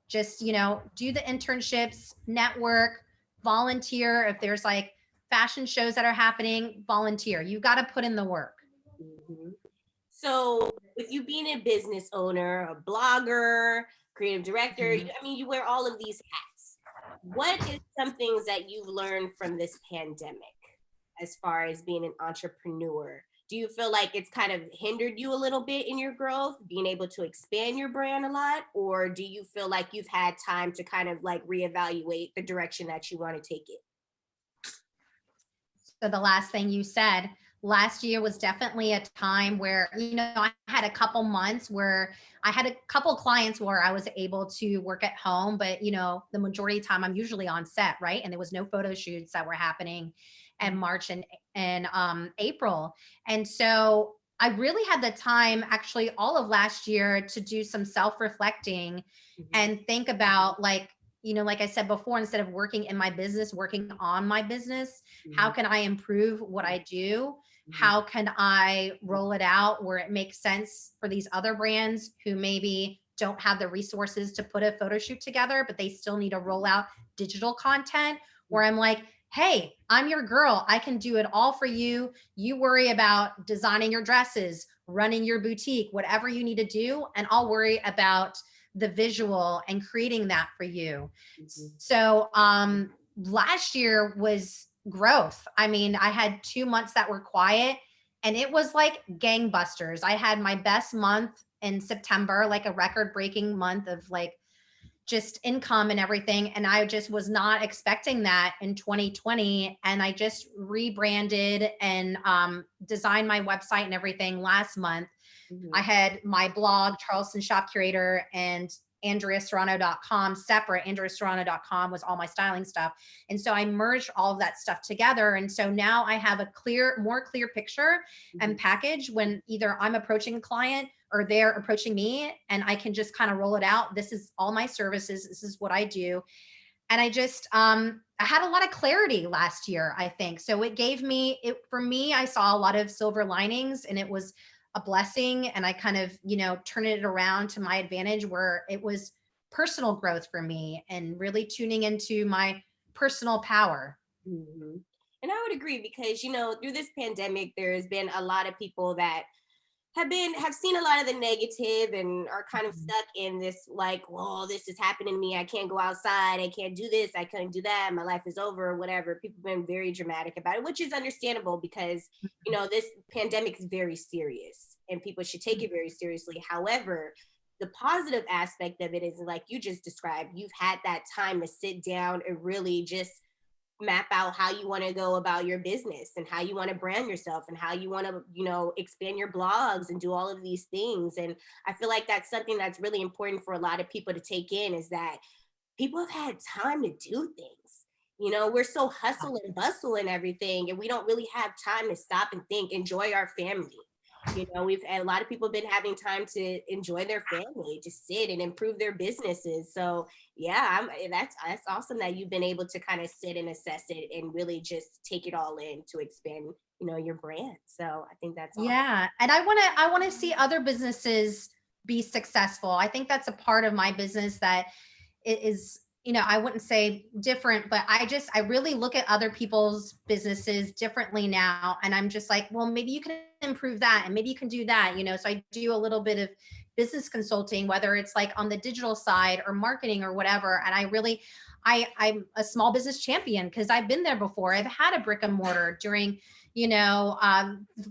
just, do the internships, network, volunteer. If there's like fashion shows that are happening, volunteer. You got to put in the work. So with you being a business owner, a blogger, creative director, you wear all of these hats. What is some things that you've learned from this pandemic as far as being an entrepreneur? Do you feel like it's kind of hindered you a little bit in your growth, being able to expand your brand a lot? Or do you feel like you've had time to kind of like reevaluate the direction that you want to take it? So the last thing you said, last year was definitely a time where, I had a couple months where I had a couple clients where I was able to work at home, but, the majority of the time I'm usually on set, right? And there was no photo shoots that were happening in March and April. And so I really had the time actually all of last year to do some self-reflecting and think about like I said before, instead of working in my business, working on my business, how can I improve what I do? How can I roll it out where it makes sense for these other brands who maybe don't have the resources to put a photo shoot together, but they still need to roll out digital content, where I'm like, hey, I'm your girl. I can do it all for you. You worry about designing your dresses, running your boutique, whatever you need to do, and I'll worry about the visual and creating that for you. So last year was growth. I had 2 months that were quiet and it was like gangbusters. I had my best month in September, like a record breaking month of like just income and everything. And I just was not expecting that in 2020. And I just rebranded and designed my website and everything last month. I had my blog, Charleston Shop Curator, and AndreaSerrano.com separate. AndreaSerrano.com was all my styling stuff. And so I merged all of that stuff together. And so now I have a more clear picture and package when either I'm approaching a client or they're approaching me, and I can just kind of roll it out. This is all my services. This is what I do. And I just, I had a lot of clarity last year, I think. So it gave me, for me, I saw a lot of silver linings, and it was a blessing. And I kind of, turned it around to my advantage, where it was personal growth for me and really tuning into my personal power. And I would agree because, through this pandemic, there's been a lot of people that have seen a lot of the negative and are kind of stuck in this like, well, this is happening to me. I can't go outside. I can't do this. I couldn't do that. My life is over, whatever. People have been very dramatic about it, which is understandable because, this pandemic is very serious and people should take it very seriously. However, the positive aspect of it is like you just described, you've had that time to sit down and really just map out how you want to go about your business and how you want to brand yourself and how you want to, expand your blogs and do all of these things. And I feel like that's something that's really important for a lot of people to take in, is that people have had time to do things. We're so hustle and bustle and everything, and we don't really have time to stop and think, enjoy our family. You know, a lot of people have been having time to enjoy their family, to sit and improve their businesses. So yeah, that's awesome that you've been able to kind of sit and assess it and really just take it all in to expand, you know, your brand. So I think that's awesome. Yeah. And I want to see other businesses be successful. I think that's a part of my business that is, you know, I wouldn't say different, but I really look at other people's businesses differently now. And I'm just like, well, maybe you can improve that and maybe you can do that, you know? So I do a little bit of business consulting, whether it's like on the digital side or marketing or whatever. And I'm a small business champion because I've been there before. I've had a brick and mortar during, you know,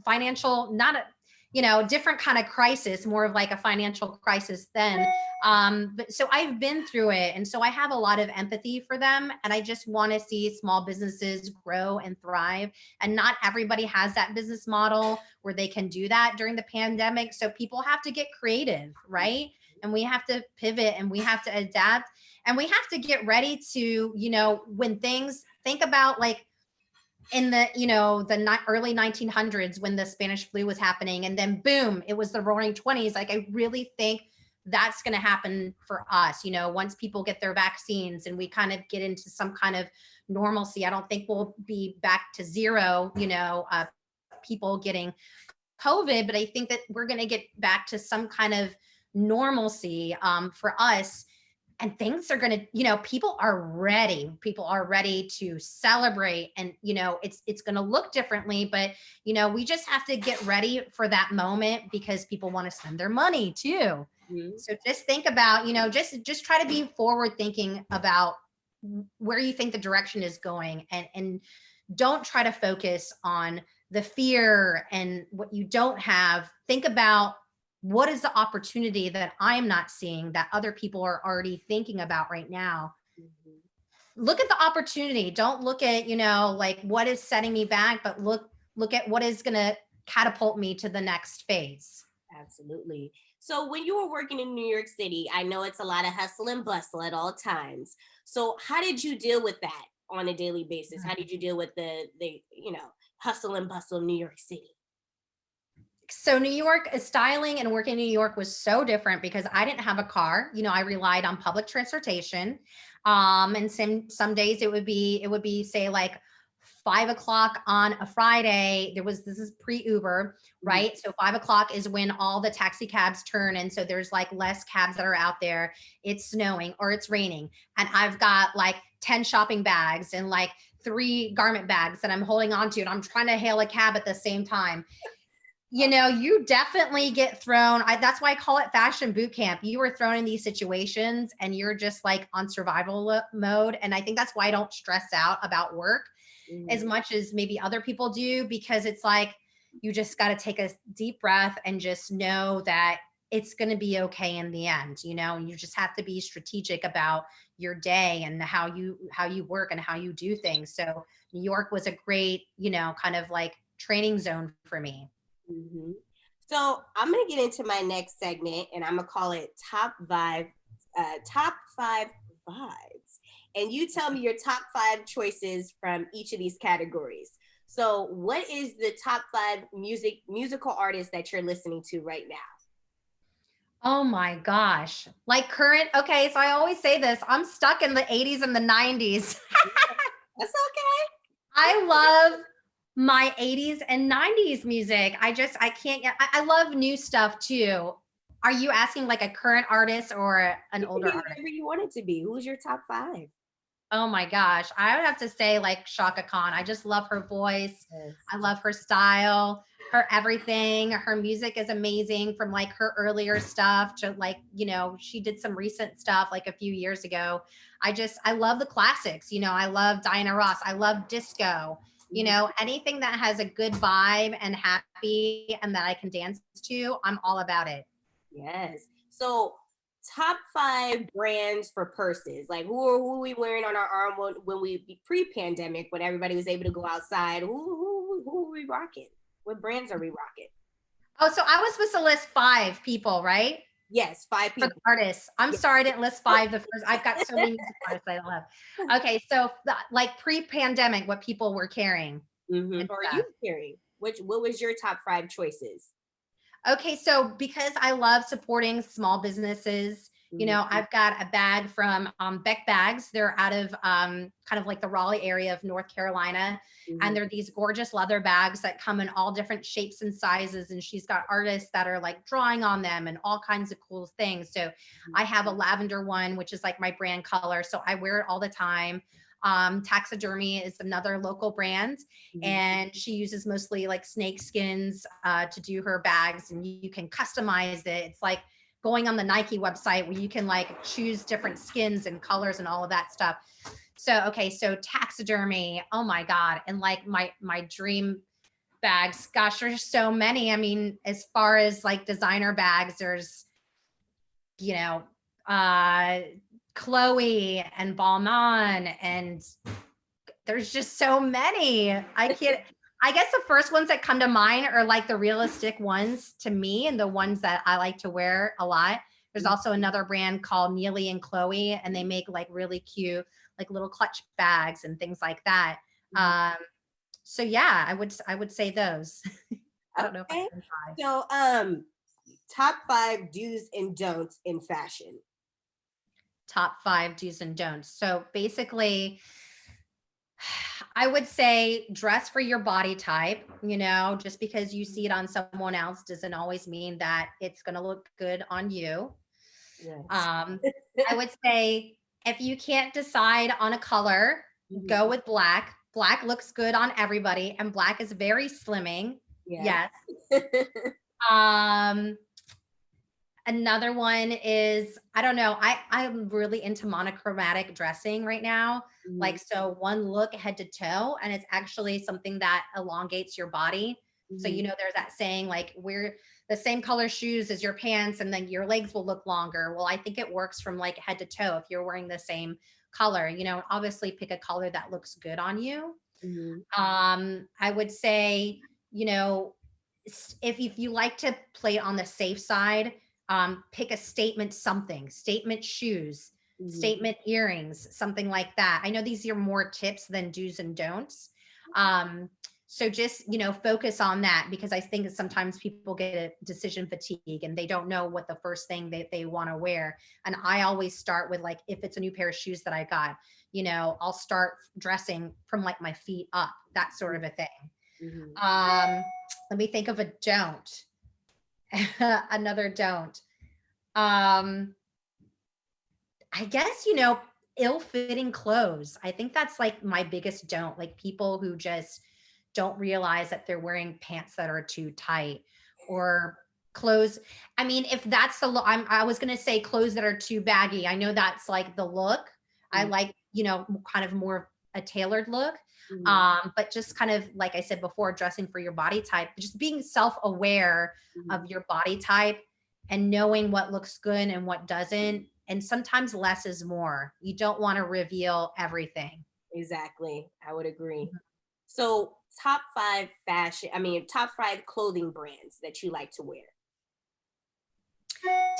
financial, not a, you know, different kind of crisis, more of like a financial crisis then. But so I've been through it. And so I have a lot of empathy for them. And I just want to see small businesses grow and thrive. And not everybody has that business model where they can do that during the pandemic. So people have to get creative, right? And we have to pivot and we have to adapt and we have to get ready to, you know, when things, think about like, in the, you know, the early 1900s when the Spanish flu was happening, and then boom, it was the roaring 20s. Like, I really think that's going to happen for us, you know, once people get their vaccines and we kind of get into some kind of normalcy. I don't think we'll be back to zero, you know, people getting COVID, but I think that we're going to get back to some kind of normalcy for us. And things are going to, you know, people are ready to celebrate, and you know, it's going to look differently, but you know, we just have to get ready for that moment because people want to spend their money too. Mhm. So just think about, you know, just try to be forward thinking about where you think the direction is going, and don't try to focus on the fear and what you don't have. Think about what is the opportunity that I'm not seeing that other people are already thinking about right now. Mhm. Look at the opportunity. Don't look at, you know, like what is setting me back, but look at what is going to catapult me to the next phase. Absolutely. So when you were working in New York City, I know it's a lot of hustle and bustle at all times. So how did you deal with that on a daily basis? How did you deal with the you know, hustle and bustle of New York City? So New York, styling and working in New York was so different because I didn't have a car. You know, I relied on public transportation. And some days it would be say like 5 o'clock on a Friday. This is pre-Uber, Mhm. right? So 5 o'clock is when all the taxi cabs turn. And so there's like less cabs that are out there. It's snowing or it's raining. And I've got like 10 shopping bags and like 3 garment bags that I'm holding on to. And I'm trying to hail a cab at the same time. You know, you definitely get thrown. That's why I call it fashion boot camp. You were thrown in these situations and you're just like on survival mode. And I think that's why I don't stress out about work as Mhm. much as maybe other people do, because it's like you just got to take a deep breath and just know that it's going to be okay in the end, you know, and you just have to be strategic about your day and how you work and how you do things. So New York was a great, you know, kind of like training zone for me. Mhm. So I'm gonna get into my next segment, and I'm gonna call it top five vibes. And you tell me your top five choices from each of these categories. So, what is the top five musical artists that you're listening to right now? Oh my gosh. Like current, okay, so I always say this, I'm stuck in the 80s and the 90s. That's okay. I love my 80s and 90s music. I can't get, I love new stuff too. Are you asking like a current artist or an It can older be artist? whatever you want it to be. Who's your top five? Oh my gosh. I would have to say like Shaka Khan. I just love her voice. Yes. I love her style, her everything. Her music is amazing, from like her earlier stuff to like, you know, she did some recent stuff like a few years ago. I love the classics. You know, I love Diana Ross. I love disco. You Mhm. know, anything that has a good vibe and happy and that I can dance to, I'm all about it. Yes. So, top five brands for purses. Like, who are we wearing on our arm when we pre-pandemic, when everybody was able to go outside? Who are we rocking? What brands are we rocking? Oh, so I was supposed to list 5 people, right? Yes, five For the people. artists. I'm Yes. sorry I didn't list 5 the first. I've got so many music artists I love. Okay, so like pre-pandemic, what people were carrying and Or stuff. you, Carrie? What was your top five choices? Okay, so because I love supporting small businesses, you know, I've got a bag from Beck Bags. They're out of kind of like the Raleigh area of North Carolina. And they're these gorgeous leather bags that come in all different shapes and sizes. And she's got artists that are like drawing on them and all kinds of cool things. So I have a lavender one, which is like my brand color. So I wear it all the time. Taxidermy is another local brand, and she uses mostly like snake skins to do her bags, and you can customize it. It's like going on the Nike website where you can like choose different skins and colors and all of that stuff. So, okay. So taxidermy, oh my God. And like my dream bags, gosh, there's so many. I mean, as far as like designer bags, there's, you know, Chloe and Balmain, and there's just so many. I guess the first ones that come to mind are like the realistic ones to me and the ones that I like to wear a lot. There's also another brand called Neely and Chloe, and they make like really cute, like little clutch bags and things like that. So yeah, I would say those. I don't know if I can try. So top 5 do's and don'ts in fashion. Top 5 do's and don'ts. So basically, I would say dress for your body type. You know, just because you see it on someone else doesn't always mean that it's going to look good on you. Yes. I would say if you can't decide on a color, go with black. Black looks good on everybody, and black is very slimming. Yes. Another one is, I don't know, I'm really into monochromatic dressing right now. Like, so one look head to toe, and it's actually something that elongates your body. So, you know, there's that saying like, wear the same color shoes as your pants and then your legs will look longer. Well, I think it works from like head to toe. If you're wearing the same color, you know, obviously pick a color that looks good on you. I would say, you know, if you like to play on the safe side, pick a statement shoes, statement earrings, something like that. I know these are more tips than do's and don'ts. So just, you know, focus on that, because I think sometimes people get a decision fatigue and they don't know what the first thing that they want to wear. And I always start with like, if it's a new pair of shoes that I got, you know, I'll start dressing from like my feet up, that sort of a thing. Let me think of a don't. Another don't. I guess, you know, ill-fitting clothes. I think that's like my biggest don't. Like people who just don't realize that they're wearing pants that are too tight, or clothes. I mean, if that's the look, I was going to say clothes that are too baggy. I know that's like the look. I like, you know, kind of more a tailored look. But just kind of, like I said before, dressing for your body type, just being self-aware of your body type and knowing what looks good and what doesn't. And sometimes less is more. You don't want to reveal everything. Exactly. I would agree. So top 5 clothing brands that you like to wear.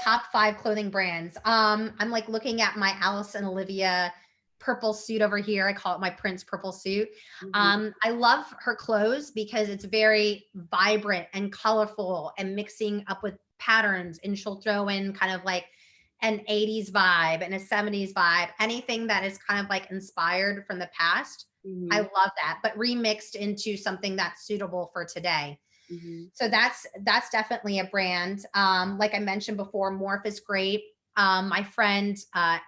Top 5 clothing brands. I'm like looking at my Alice and Olivia purple suit over here. I call it my Prince purple suit. I love her clothes because it's very vibrant and colorful and mixing up with patterns, and she'll throw in kind of like an 80s vibe and a 70s vibe, anything that is kind of like inspired from the past. I love that, but remixed into something that's suitable for today. So that's definitely a brand. Like I mentioned before, Morph is great. My friend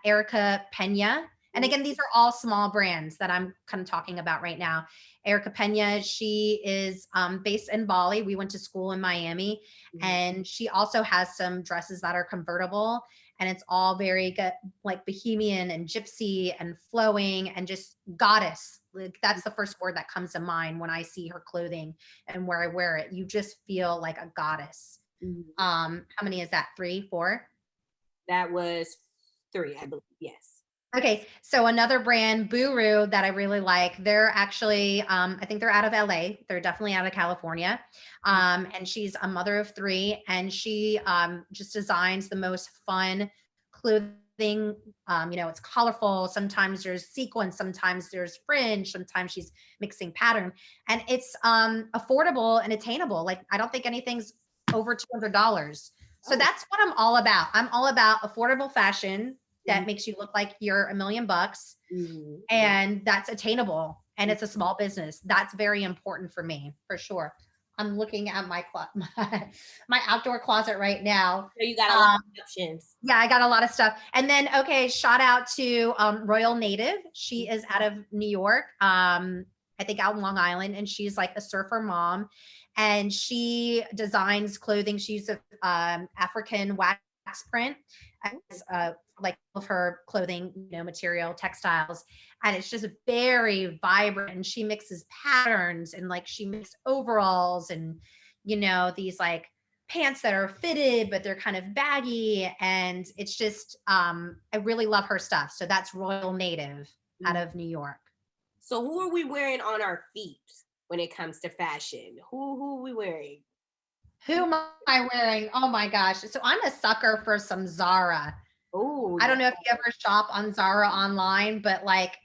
Erica Pena, and again, these are all small brands that I'm kind of talking about right now. Erica Pena, she is based in Bali. We went to school in Miami, and she also has some dresses that are convertible, and it's all very good, like bohemian and gypsy and flowing and just goddess. Like that's the first word that comes to mind when I see her clothing and where I wear it. You just feel like a goddess. How many is that? 3, 4? That was 3, I believe. Yes. Okay, so another brand, Buru, that I really like. They're actually, I think they're out of LA. They're definitely out of California. And she's a mother of 3, and she just designs the most fun clothing. You know, it's colorful. Sometimes there's sequins, sometimes there's fringe, sometimes she's mixing pattern, and it's affordable and attainable. Like I don't think anything's over $200. So Oh. that's what I'm all about. I'm all about affordable fashion that makes you look like you're $1 million, and that's attainable, and it's a small business. That's very important for me, for sure. I'm looking at my outdoor closet right now. So you got a lot of options. Yeah, I got a lot of stuff. And then, okay, shout out to Royal Native. She is out of New York, I think out in Long Island, and she's like a surfer mom, and she designs clothing. She uses African wax print as like of her clothing, material, textiles, and it's just very vibrant. And she mixes patterns, and like she makes overalls, and these like pants that are fitted, but they're kind of baggy. And it's just, I really love her stuff. So that's Royal Native out of New York. So who are we wearing on our feet when it comes to fashion? Who are we wearing? Who am I wearing? Oh my gosh. So I'm a sucker for some Zara. Oh, I don't know if you ever shop on Zara online, but like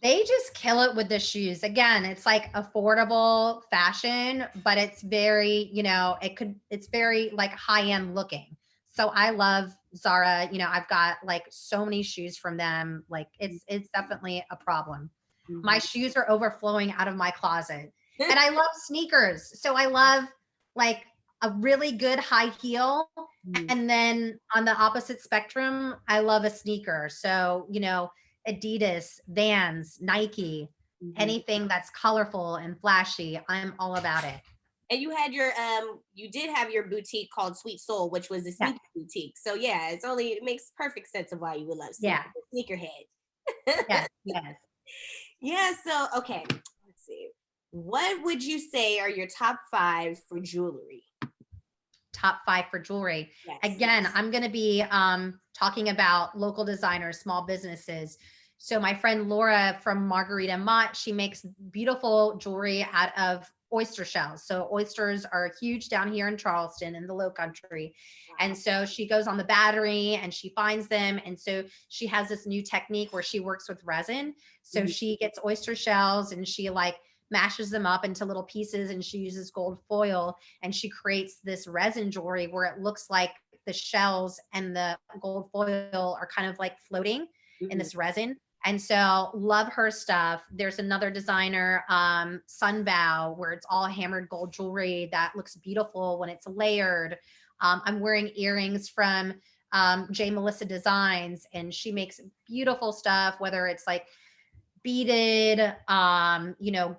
they just kill it with the shoes. Again, it's like affordable fashion, but it's very, it's very like high-end looking. So I love Zara. I've got like so many shoes from them. Like it's definitely a problem. My shoes are overflowing out of my closet. And I love sneakers. So I love like a really good high heel. And then on the opposite spectrum, I love a sneaker. So, Adidas, Vans, Nike, anything that's colorful and flashy, I'm all about it. And you had your you did have your boutique called Sweet Soul, which was a sneaker boutique. So yeah, it makes perfect sense of why you would love sneakerhead. Yes. Yeah, so okay, let's see. What would you say are your top 5 for jewelry? Top 5 for jewelry. Yes. Again, I'm going to be talking about local designers, small businesses. So my friend Laura from Margarita Mott, she makes beautiful jewelry out of oyster shells. So oysters are huge down here in Charleston in the Low Country. And so she goes on the Battery and she finds them. And so she has this new technique where she works with resin. So she gets oyster shells and she like mashes them up into little pieces, and she uses gold foil, and she creates this resin jewelry where it looks like the shells and the gold foil are kind of like floating in this resin. And so love her stuff. There's another designer, Sunbow, where it's all hammered gold jewelry that looks beautiful when it's layered. I'm wearing earrings from J. Melissa Designs, and she makes beautiful stuff, whether it's like beaded,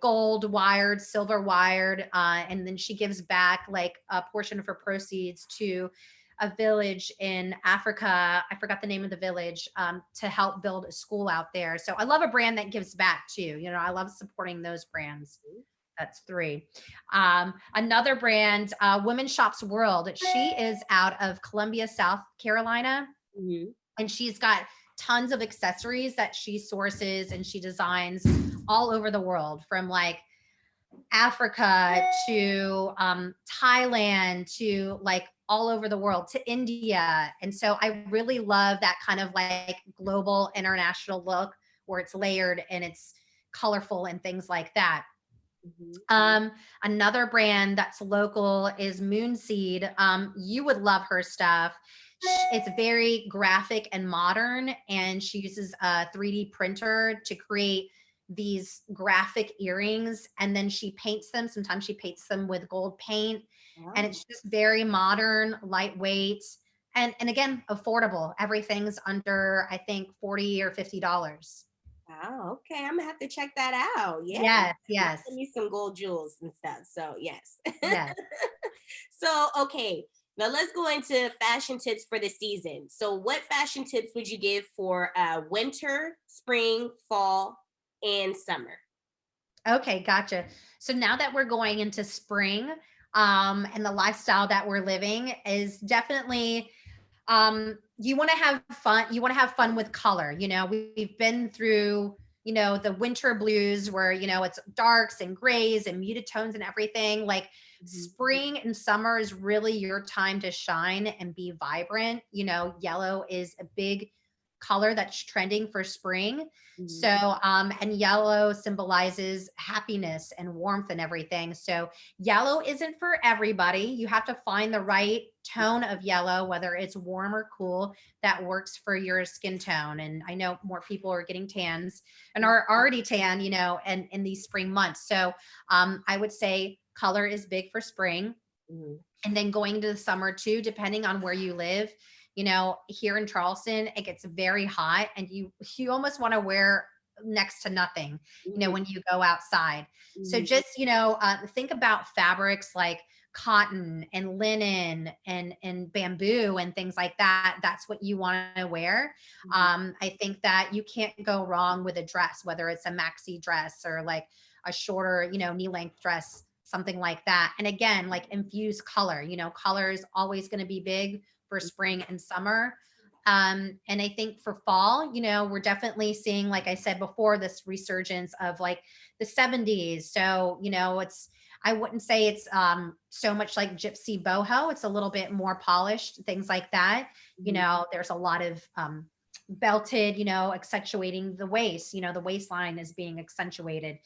gold wired, silver wired. And then she gives back like a portion of her proceeds to a village in Africa. I forgot the name of the village, to help build a school out there. So I love a brand that gives back too. I love supporting those brands. That's 3. Another brand, Women Shops World. She is out of Columbia, South Carolina. And she's got tons of accessories that she sources and she designs all over the world, from like Africa to Thailand to like all over the world to India. And so I really love that kind of like global international look where it's layered and it's colorful and things like that. Another brand that's local is Moonseed. You would love her stuff. It's very graphic and modern, and she uses a 3D printer to create these graphic earrings, and then she paints them. Sometimes she paints them with gold paint. And it's just very modern, lightweight, and again, affordable. Everything's under, I think, $40 or $50. Oh, okay. I'm gonna have to check that out. Yeah. Yes. Send me some gold jewels and stuff. So yes. Yes. So okay. Now let's go into fashion tips for the season. So what fashion tips would you give for winter, spring, fall, and summer? Okay, gotcha. So now that we're going into spring, and the lifestyle that we're living is definitely, you want to have fun. You want to have fun with color. We've been through, the winter blues where, it's darks and grays and muted tones and everything. Like spring and summer is really your time to shine and be vibrant. Yellow is a big color that's trending for spring. Mhm. So, and yellow symbolizes happiness and warmth and everything. So yellow isn't for everybody. You have to find the right tone of yellow, whether it's warm or cool, that works for your skin tone. And I know more people are getting tans and are already tan, you know, and in these spring months. So I would say color is big for spring. Mhm. And then going into the summer too, depending on where you live, you know, here in Charleston, it gets very hot and you almost want to wear next to nothing, you know, Mhm. when you go outside. So Mhm. just, you know, think about fabrics like cotton and linen and bamboo and things like that. That's what you want to wear. Mhm. I think that you can't go wrong with a dress, whether it's a maxi dress or like a shorter, you know, knee length dress, something like that. And again, like infuse color, you know, color is always going to be big for spring and summer. And I think for fall, you know, we're definitely seeing, like I said before, this resurgence of like the 70s. So, you know, I wouldn't say it's so much like gypsy boho. It's a little bit more polished, things like that. You Mhm. know, there's a lot of belted, you know, accentuating the waist, you know, the waistline is being accentuated.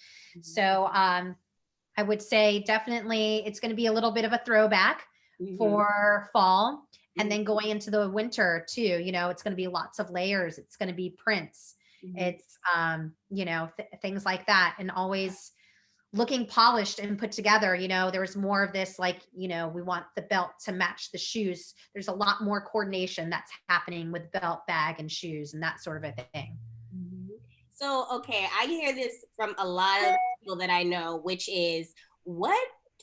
So I would say definitely it's going to be a little bit of a throwback Mhm. for fall. And Mhm. then going into the winter too, you know, it's going to be lots of layers. It's going to be prints. Mhm. It's, you know, things like that. And always looking polished and put together. You know, there was more of this, like, you know, we want the belt to match the shoes. There's a lot more coordination that's happening with belt, bag, and shoes and that sort of a thing. Mhm. So, okay, I hear this from a lot of people that I know, which is what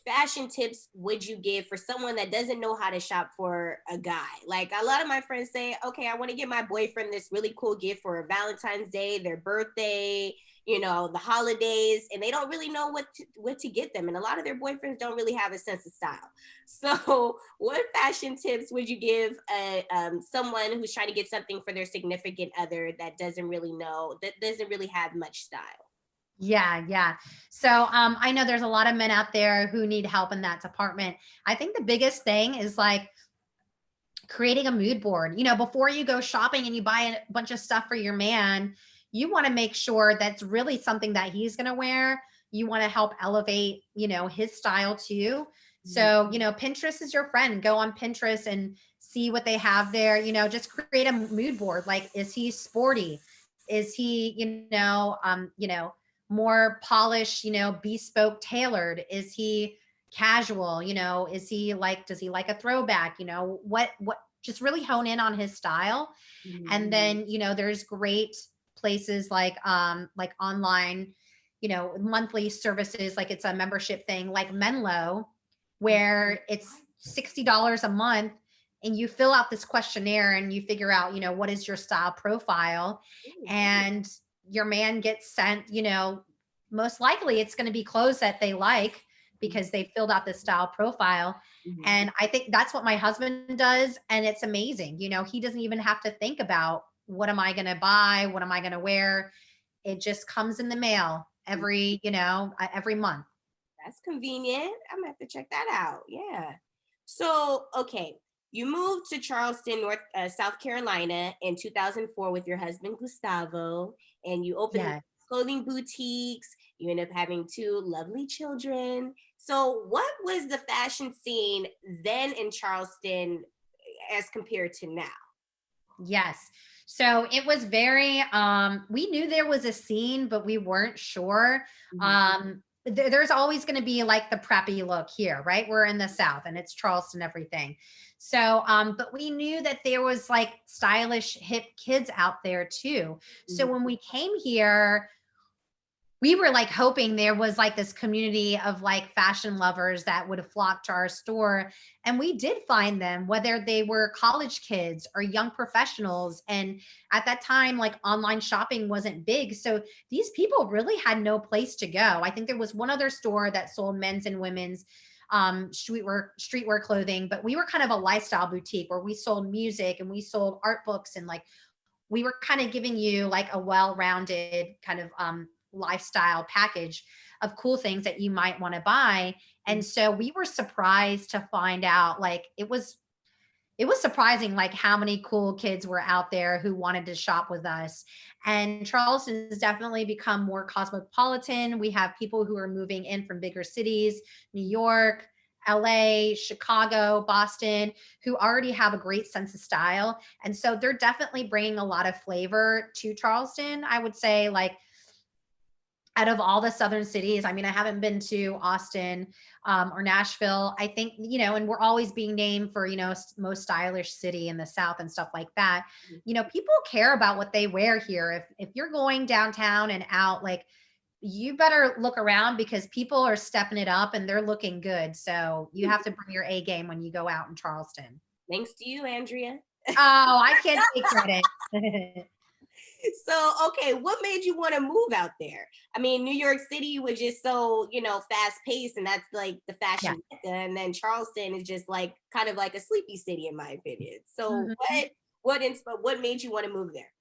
fashion tips would you give for someone that doesn't know how to shop for a guy? Like a lot of my friends say, okay, I want to get my boyfriend this really cool gift for Valentine's Day, their birthday, you know, the holidays, and they don't really know what to get them. And a lot of their boyfriends don't really have a sense of style. So, what fashion tips would you give someone who's trying to get something for their significant other that doesn't really know, that doesn't really have much style? Yeah, yeah. So I know there's a lot of men out there who need help in that department. I think the biggest thing is like creating a mood board. You know, before you go shopping and you buy a bunch of stuff for your man, you want to make sure that's really something that he's going to wear. You want to help elevate, you know, his style too. Mhm. So, you know, Pinterest is your friend. Go on Pinterest and see what they have there. You know, just create a mood board. Like, is he sporty? Is he, you know, more polished, you know, bespoke tailored? Is he casual? You know, is he like, does he like a throwback? You know, what just really hone in on his style. Mhm. And then, you know, there's great places like online, you know, monthly services, like it's a membership thing like Menlo, where it's $60 a month and you fill out this questionnaire and you figure out, you know, what is your style profile, and your man gets sent, you know, most likely it's going to be clothes that they like because they filled out this style profile. Mhm. And I think that's what my husband does. And it's amazing. You know, he doesn't even have to think about what am I going to buy? What am I going to wear? It just comes in the mail every, you know, every month. That's convenient. I'm gonna have to check that out. Yeah. So, okay, you moved to Charleston, South Carolina in 2004 with your husband Gustavo, and you opened Yeah. clothing boutiques. You end up having two lovely children. So, what was the fashion scene then in Charleston as compared to now? Yes. So it was very we knew there was a scene, but we weren't sure. Mhm. There's always going to be like the preppy look here, right? We're in the South and it's Charleston, everything. So but we knew that there was like stylish hip kids out there too. So Mhm. when we came here, we were like hoping there was like this community of like fashion lovers that would flock to our store. And we did find them, whether they were college kids or young professionals. And at that time, like online shopping wasn't big. So these people really had no place to go. I think there was one other store that sold men's and women's streetwear clothing, but we were kind of a lifestyle boutique where we sold music and we sold art books, and like we were kind of giving you like a well-rounded kind of lifestyle package of cool things that you might want to buy. And so we were surprised to find out like it was surprising like how many cool kids were out there who wanted to shop with us. And Charleston has definitely become more cosmopolitan. We have people who are moving in from bigger cities, New York, LA, Chicago, Boston, who already have a great sense of style. And so they're definitely bringing a lot of flavor to Charleston. I would say, like, out of all the southern cities, I mean, I haven't been to Austin or Nashville. I think, you know, and we're always being named for, you know, most stylish city in the South and stuff like that. You know, people care about what they wear here. If you're going downtown and out, like, you better look around because people are stepping it up and they're looking good. So you have to bring your A game when you go out in Charleston. Thanks to you, Andrea. Oh, I can't take credit. So, okay, what made you want to move out there? I mean, New York City was just so, you know, fast paced, and that's like the fashion mecca. And then Charleston is just like kind of like a sleepy city, in my opinion. So, what made you want to move there?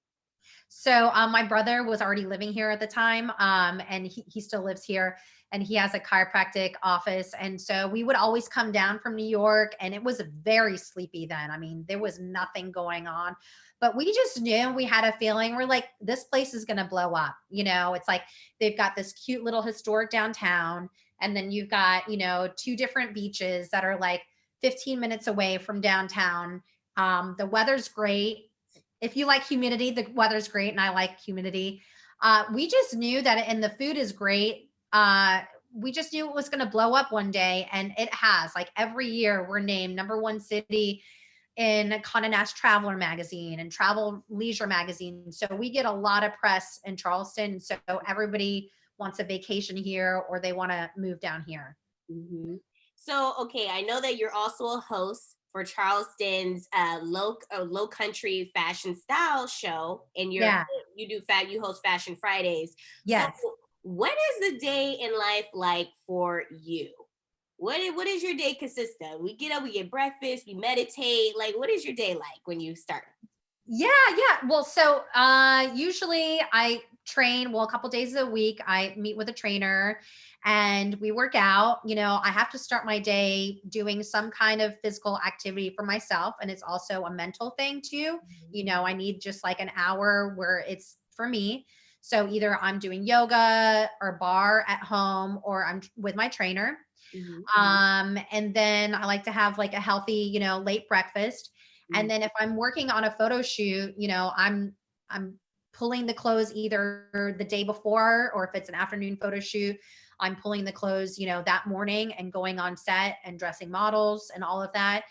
So my brother was already living here at the time, and he still lives here, and he has a chiropractic office. And so we would always come down from New York, and it was very sleepy then. I mean, there was nothing going on, but we just knew, we had a feeling, we're like, this place is going to blow up. You know, it's like they've got this cute little historic downtown, and then you've got, you know, 2 different beaches that are like 15 minutes away from downtown. The weather's great. If you like humidity, the weather's great, and I like humidity. We just knew that, and the food is great. We just knew it was going to blow up one day, and it has. Like, every year, we're named #1 city in Condé Nast Traveler magazine and Travel Leisure magazine. So we get a lot of press in Charleston. So everybody wants a vacation here, or they want to move down here. Mm-hmm. So, okay, I know that you're also a host for Charleston's low country fashion style show, and you host Fashion Fridays. Yes. So what is the day in life like for you? What is your day consist of? We get up, we get breakfast, we meditate. Like, what is your day like when you start? Yeah. Well, so usually I train, well, a couple days a week. I meet with a trainer and we work out. You know, I have to start my day doing some kind of physical activity for myself. And it's also a mental thing too. You know, I need just like an hour where it's for me. So either I'm doing yoga or bar at home, or I'm with my trainer. And then I like to have like a healthy, you know, late breakfast. And then if I'm working on a photo shoot, you know, I'm pulling the clothes either the day before, or if it's an afternoon photo shoot, I'm pulling the clothes, you know, that morning and going on set and dressing models and all of that.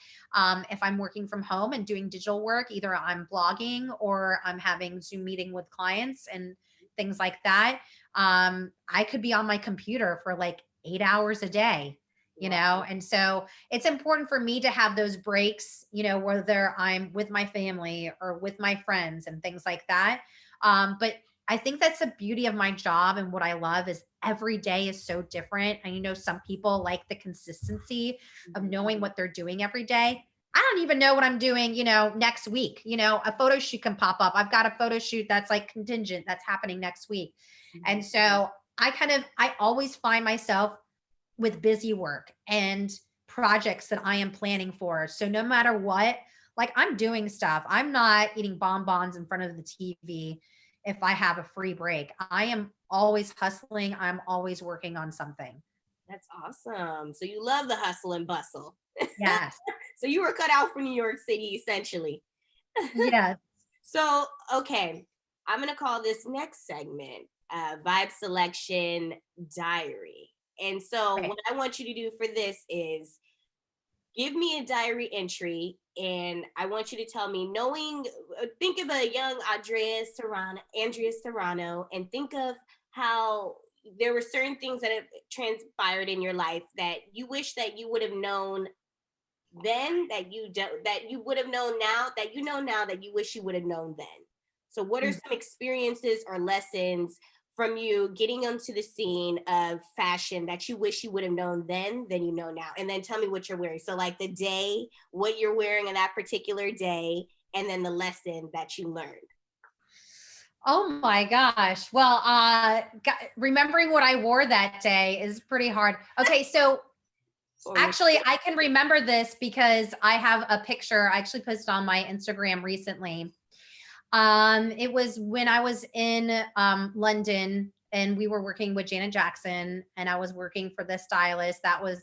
If I'm working from home and doing digital work, either I'm blogging or I'm having Zoom meeting with clients and things like that. I could be on my computer for like 8 hours a day, you know? And so it's important for me to have those breaks, you know, whether I'm with my family or with my friends and things like that. But I think that's the beauty of my job, and what I love is every day is so different. And, you know, some people like the consistency of knowing what they're doing every day. I don't even know what I'm doing, you know, next week. You know, a photo shoot can pop up. I've got a photo shoot that's like contingent that's happening next week. And so I always find myself with busy work and projects that I am planning for. So no matter what, like, I'm doing stuff. I'm not eating bonbons in front of the TV if I have a free break. I am always hustling. I'm always working on something. That's awesome. So you love the hustle and bustle. Yes. So you were cut out for New York City, essentially. Yes. So, okay, I'm going to call this next segment Vibe Selection Diary. And so what I want you to do for this is give me a diary entry, and I want you to tell me, think of a young Andrea Serrano, and think of how there were certain things that have transpired in your life that you wish that you would have known then, that you would have known now, that you know now that you wish you would have known then. So what are some experiences or lessons from you getting onto the scene of fashion that you wish you would have known then than you know now? And then tell me what you're wearing. So like the day, what you're wearing on that particular day, and then the lesson that you learned. Oh my gosh. Well, remembering what I wore that day is pretty hard. Okay. So Actually, I can remember this because I have a picture I actually posted on my Instagram recently. It was when I was in London and we were working with Janet Jackson and I was working for the stylist. That was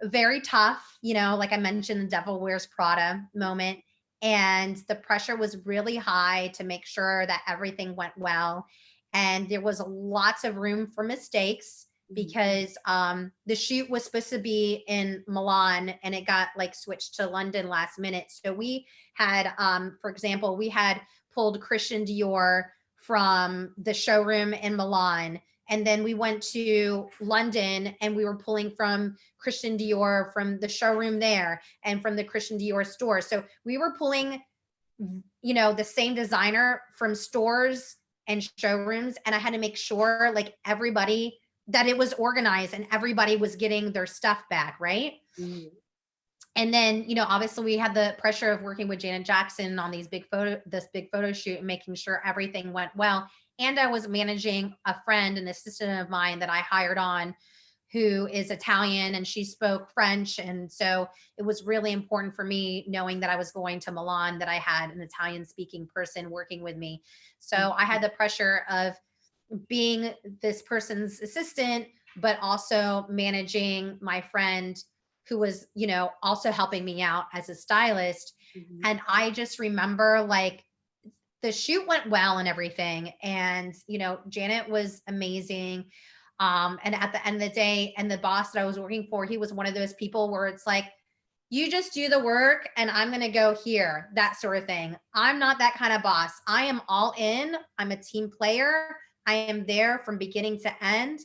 very tough, you know, like I mentioned, the Devil Wears Prada moment. And the pressure was really high to make sure that everything went well. And there was lots of room for mistakes because the shoot was supposed to be in Milan and it got like switched to London last minute. So we had, for example, we had pulled Christian Dior from the showroom in Milan. And then we went to London and we were pulling from Christian Dior from the showroom there and from the Christian Dior store. So we were pulling, you know, the same designer from stores and showrooms. And I had to make sure like everybody that it was organized and everybody was getting their stuff back. Right. Mm-hmm. And then, you know, obviously we had the pressure of working with Janet Jackson on this big photo shoot and making sure everything went well. And I was managing a friend, an assistant of mine that I hired on who is Italian and she spoke French. And so it was really important for me knowing that I was going to Milan, that I had an Italian speaking person working with me. So I had the pressure of being this person's assistant, but also managing my friend who was, you know, also helping me out as a stylist. Mm-hmm. And I just remember like the shoot went well and everything. And, you know, Janet was amazing. And at the end of the day, and the boss that I was working for, he was one of those people where it's like, you just do the work and I'm going to go here, that sort of thing. I'm not that kind of boss. I am all in. I'm a team player. I am there from beginning to end.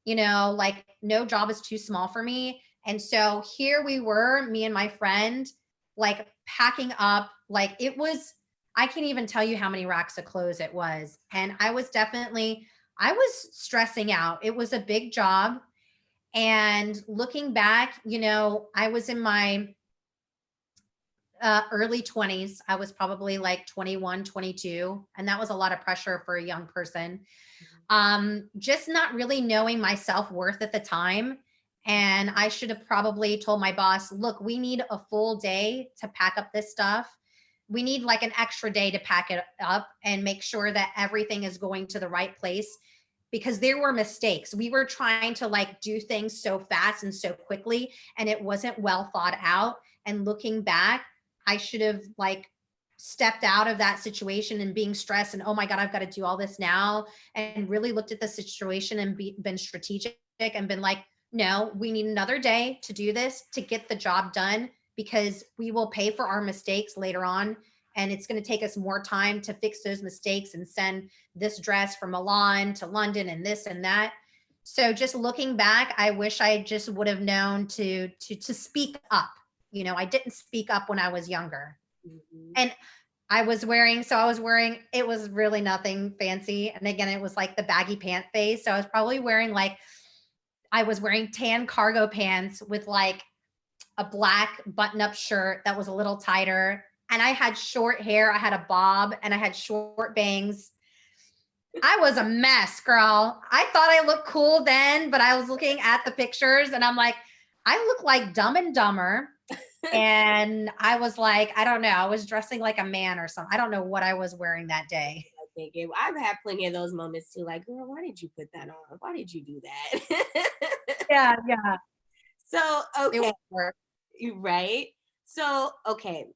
You know, like no job is too small for me. And so here we were, me and my friend, like packing up, like it was, I can't even tell you how many racks of clothes it was. And I was stressing out. It was a big job. And looking back, you know, I was in my early 20s. I was probably like 21, 22. And that was a lot of pressure for a young person. Just not really knowing my self-worth at the time. And I should have probably told my boss, look, we need a full day to pack up this stuff. We need like an extra day to pack it up and make sure that everything is going to the right place, because there were mistakes. We were trying to like do things so fast and so quickly, and it wasn't well thought out. And looking back, I should have like stepped out of that situation and being stressed and, oh my God, I've got to do all this now, and really looked at the situation and been strategic and been like, no, we need another day to do this, to get the job done, because we will pay for our mistakes later on. And it's going to take us more time to fix those mistakes and send this dress from Milan to London and this and that. So just looking back, I wish I just would have known to speak up. You know, I didn't speak up when I was younger. Mm-hmm. And I was wearing, it was really nothing fancy. And again, it was like the baggy pant phase. So I was probably wearing tan cargo pants with like a black button-up shirt that was a little tighter. And I had short hair. I had a bob and I had short bangs. I was a mess, girl. I thought I looked cool then, but I was looking at the pictures and I'm like, I look like Dumb and Dumber. And I was like, I don't know. I was dressing like a man or something. I don't know what I was wearing that day. I've had plenty of those moments too. Like, girl, why did you put that on? Why did you do that? Yeah. So, okay. It won't work. Right. So, okay.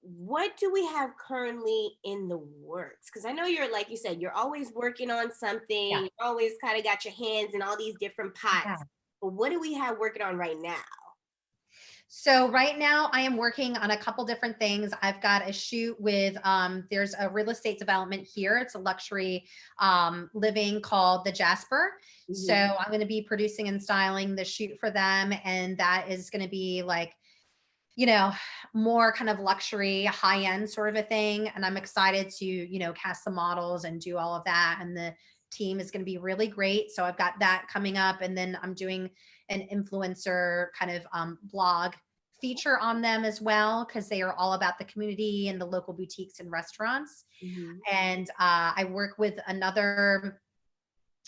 What do we have currently in the works? Because I know you're, like you said, you're always working on something. Yeah. You're always kind of got your hands in all these different pots. Yeah. But what do we have working on right now? So right now I am working on a couple different things. I've got a shoot with, there's a real estate development here. It's a luxury living called the Jasper. Mm-hmm. So I'm going to be producing and styling the shoot for them. And that is going to be like, you know, more kind of luxury, high end sort of a thing. And I'm excited to, you know, cast the models and do all of that. And the team is going to be really great. So I've got that coming up. And then I'm doing an influencer kind of blog feature on them as well, because they are all about the community and the local boutiques and restaurants. Mm-hmm. And I work with another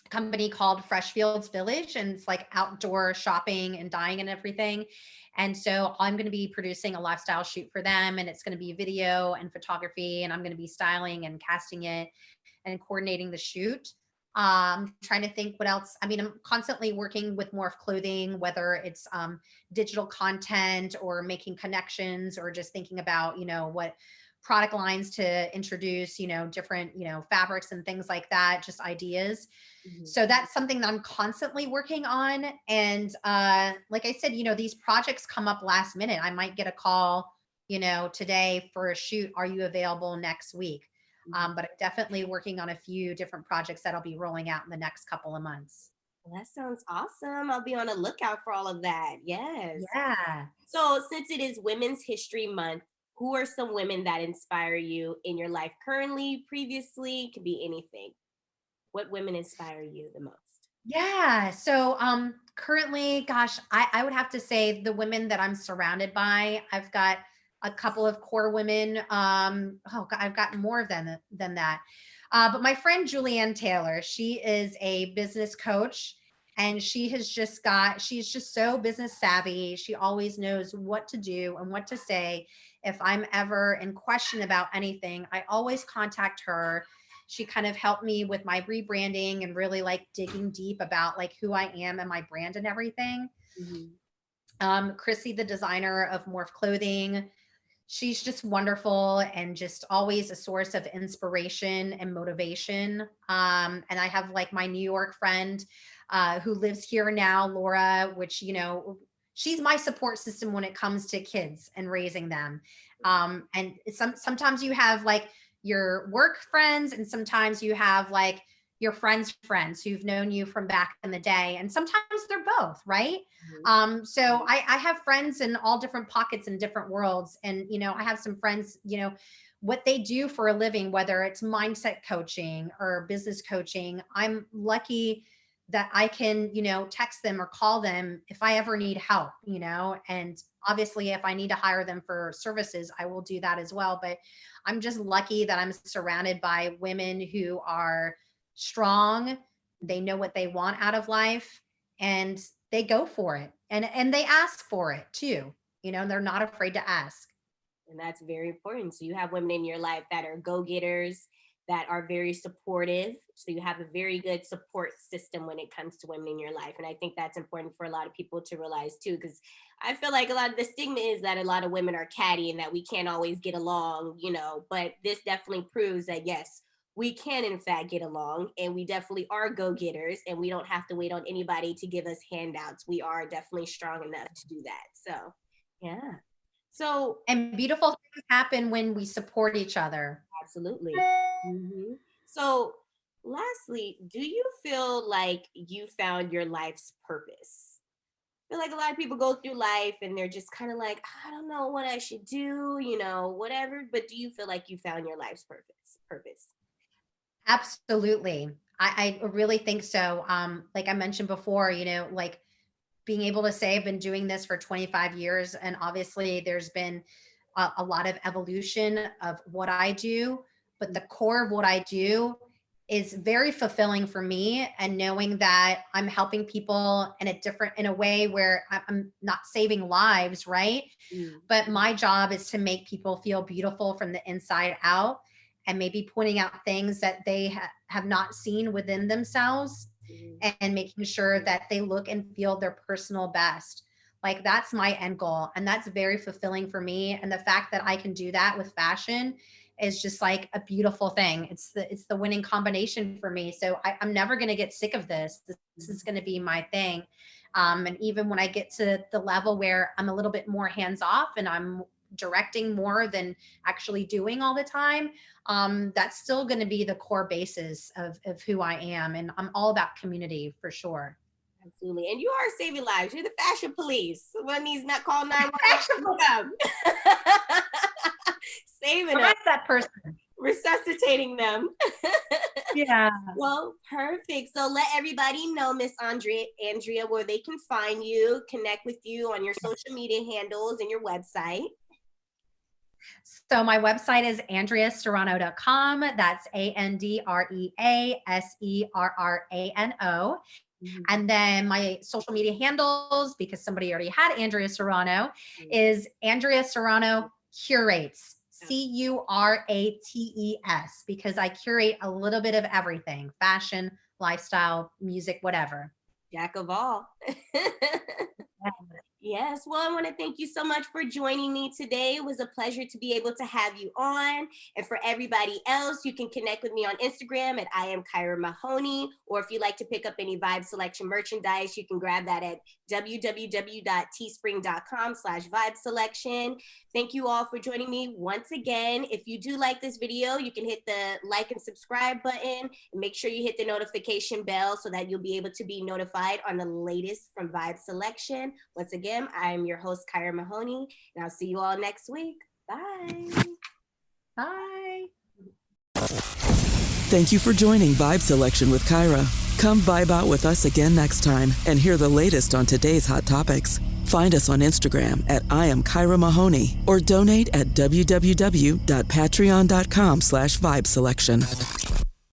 company called Fresh Fields Village, and it's like outdoor shopping and dining and everything. And so I'm going to be producing a lifestyle shoot for them, and it's going to be video and photography, and I'm going to be styling and casting it and coordinating the shoot. Trying to think what else. I mean, I'm constantly working with Morph Clothing, whether it's digital content or making connections or just thinking about, what product lines to introduce, different, fabrics and things like that, just ideas. So that's something that I'm constantly working on. And like I said, these projects come up last minute. I might get a call, today for a shoot. Are you available next week? But I'm definitely working on a few different projects that I'll be rolling out in the next couple of months. Well, that sounds awesome. I'll be on the lookout for all of that. Yes. Yeah. So since it is Women's History Month, who are some women that inspire you in your life currently, previously? It could be anything. What women inspire you the most? Yeah. So currently, gosh, I would have to say the women that I'm surrounded by. I've got a couple of core women. Oh God, I've got more of them than that. But my friend Julianne Taylor, she is a business coach, and she's just so business savvy. She always knows what to do and what to say. If I'm ever in question about anything, I always contact her. She kind of helped me with my rebranding and really like digging deep about like who I am and my brand and everything. Christy, the designer of Morph Clothing, she's just wonderful and just always a source of inspiration and motivation. And I have like my New York friend who lives here now, Laura, which, she's my support system when it comes to kids and raising them. And sometimes you have like your work friends, and sometimes you have like your friends who've known you from back in the day, and sometimes they're both, right? So I have friends in all different pockets and different worlds, and I have some friends, what they do for a living, whether it's mindset coaching or business coaching. I'm lucky that I can, text them or call them if I ever need help, and obviously if I need to hire them for services, I will do that as well. But I'm just lucky that I'm surrounded by women who are strong. They know what they want out of life, and they go for it, and they ask for it too. They're not afraid to ask. And that's very important. So you have women in your life that are go-getters, that are very supportive. So you have a very good support system when it comes to women in your life. And I think that's important for a lot of people to realize too, because I feel like a lot of the stigma is that a lot of women are catty and that we can't always get along, but this definitely proves that yes, we can in fact get along, and we definitely are go-getters, and we don't have to wait on anybody to give us handouts. We are definitely strong enough to do that. So yeah. So, and beautiful things happen when we support each other. Absolutely. So lastly, do you feel like you found your life's purpose? I feel like a lot of people go through life and they're just kind of like, I don't know what I should do, whatever. But do you feel like you found your life's purpose? Absolutely. I really think so. Like I mentioned before, like being able to say I've been doing this for 25 years, and obviously there's been a lot of evolution of what I do, but the core of what I do is very fulfilling for me, and knowing that I'm helping people in a way where I'm not saving lives, right? But my job is to make people feel beautiful from the inside out, and maybe pointing out things that they have not seen within themselves, and making sure that they look and feel their personal best. Like that's my end goal. And that's very fulfilling for me. And the fact that I can do that with fashion is just like a beautiful thing. It's the winning combination for me. So I'm never going to get sick of this. This is going to be my thing. And even when I get to the level where I'm a little bit more hands off and I'm directing more than actually doing all the time, that's still going to be the core basis of who I am. And I'm all about community for sure. Absolutely. And you are saving lives. You're the fashion police. When he's not called 911, saving them. That person. Resuscitating them. Yeah. Well, perfect. So let everybody know, Miss Andrea, where they can find you, connect with you on your social media handles and your website. So my website is andreaserrano.com. That's AndreaSerrano. And then my social media handles, because somebody already had Andrea Serrano, is Andrea Serrano Curates. Curates, because I curate a little bit of everything: fashion, lifestyle, music, whatever. Jack of all. Yes, well, I want to thank you so much for joining me today. It was a pleasure to be able to have you on. And for everybody else, you can connect with me on Instagram at I am Kyra Mahoney. Or if you'd like to pick up any Vibe Selection merchandise, you can grab that at www.teespring.com/Vibe Selection. Thank you all for joining me once again. If you do like this video, you can hit the like and subscribe button, and make sure you hit the notification bell so that you'll be able to be notified on the latest from Vibe Selection. Once again, I am your host, Kyra Mahoney, and I'll see you all next week. Bye. Bye. Thank you for joining Vibe Selection with Kyra. Come vibe out with us again next time and hear the latest on today's hot topics. Find us on Instagram at I am Kyra Mahoney or donate at www.patreon.com/vibeselection.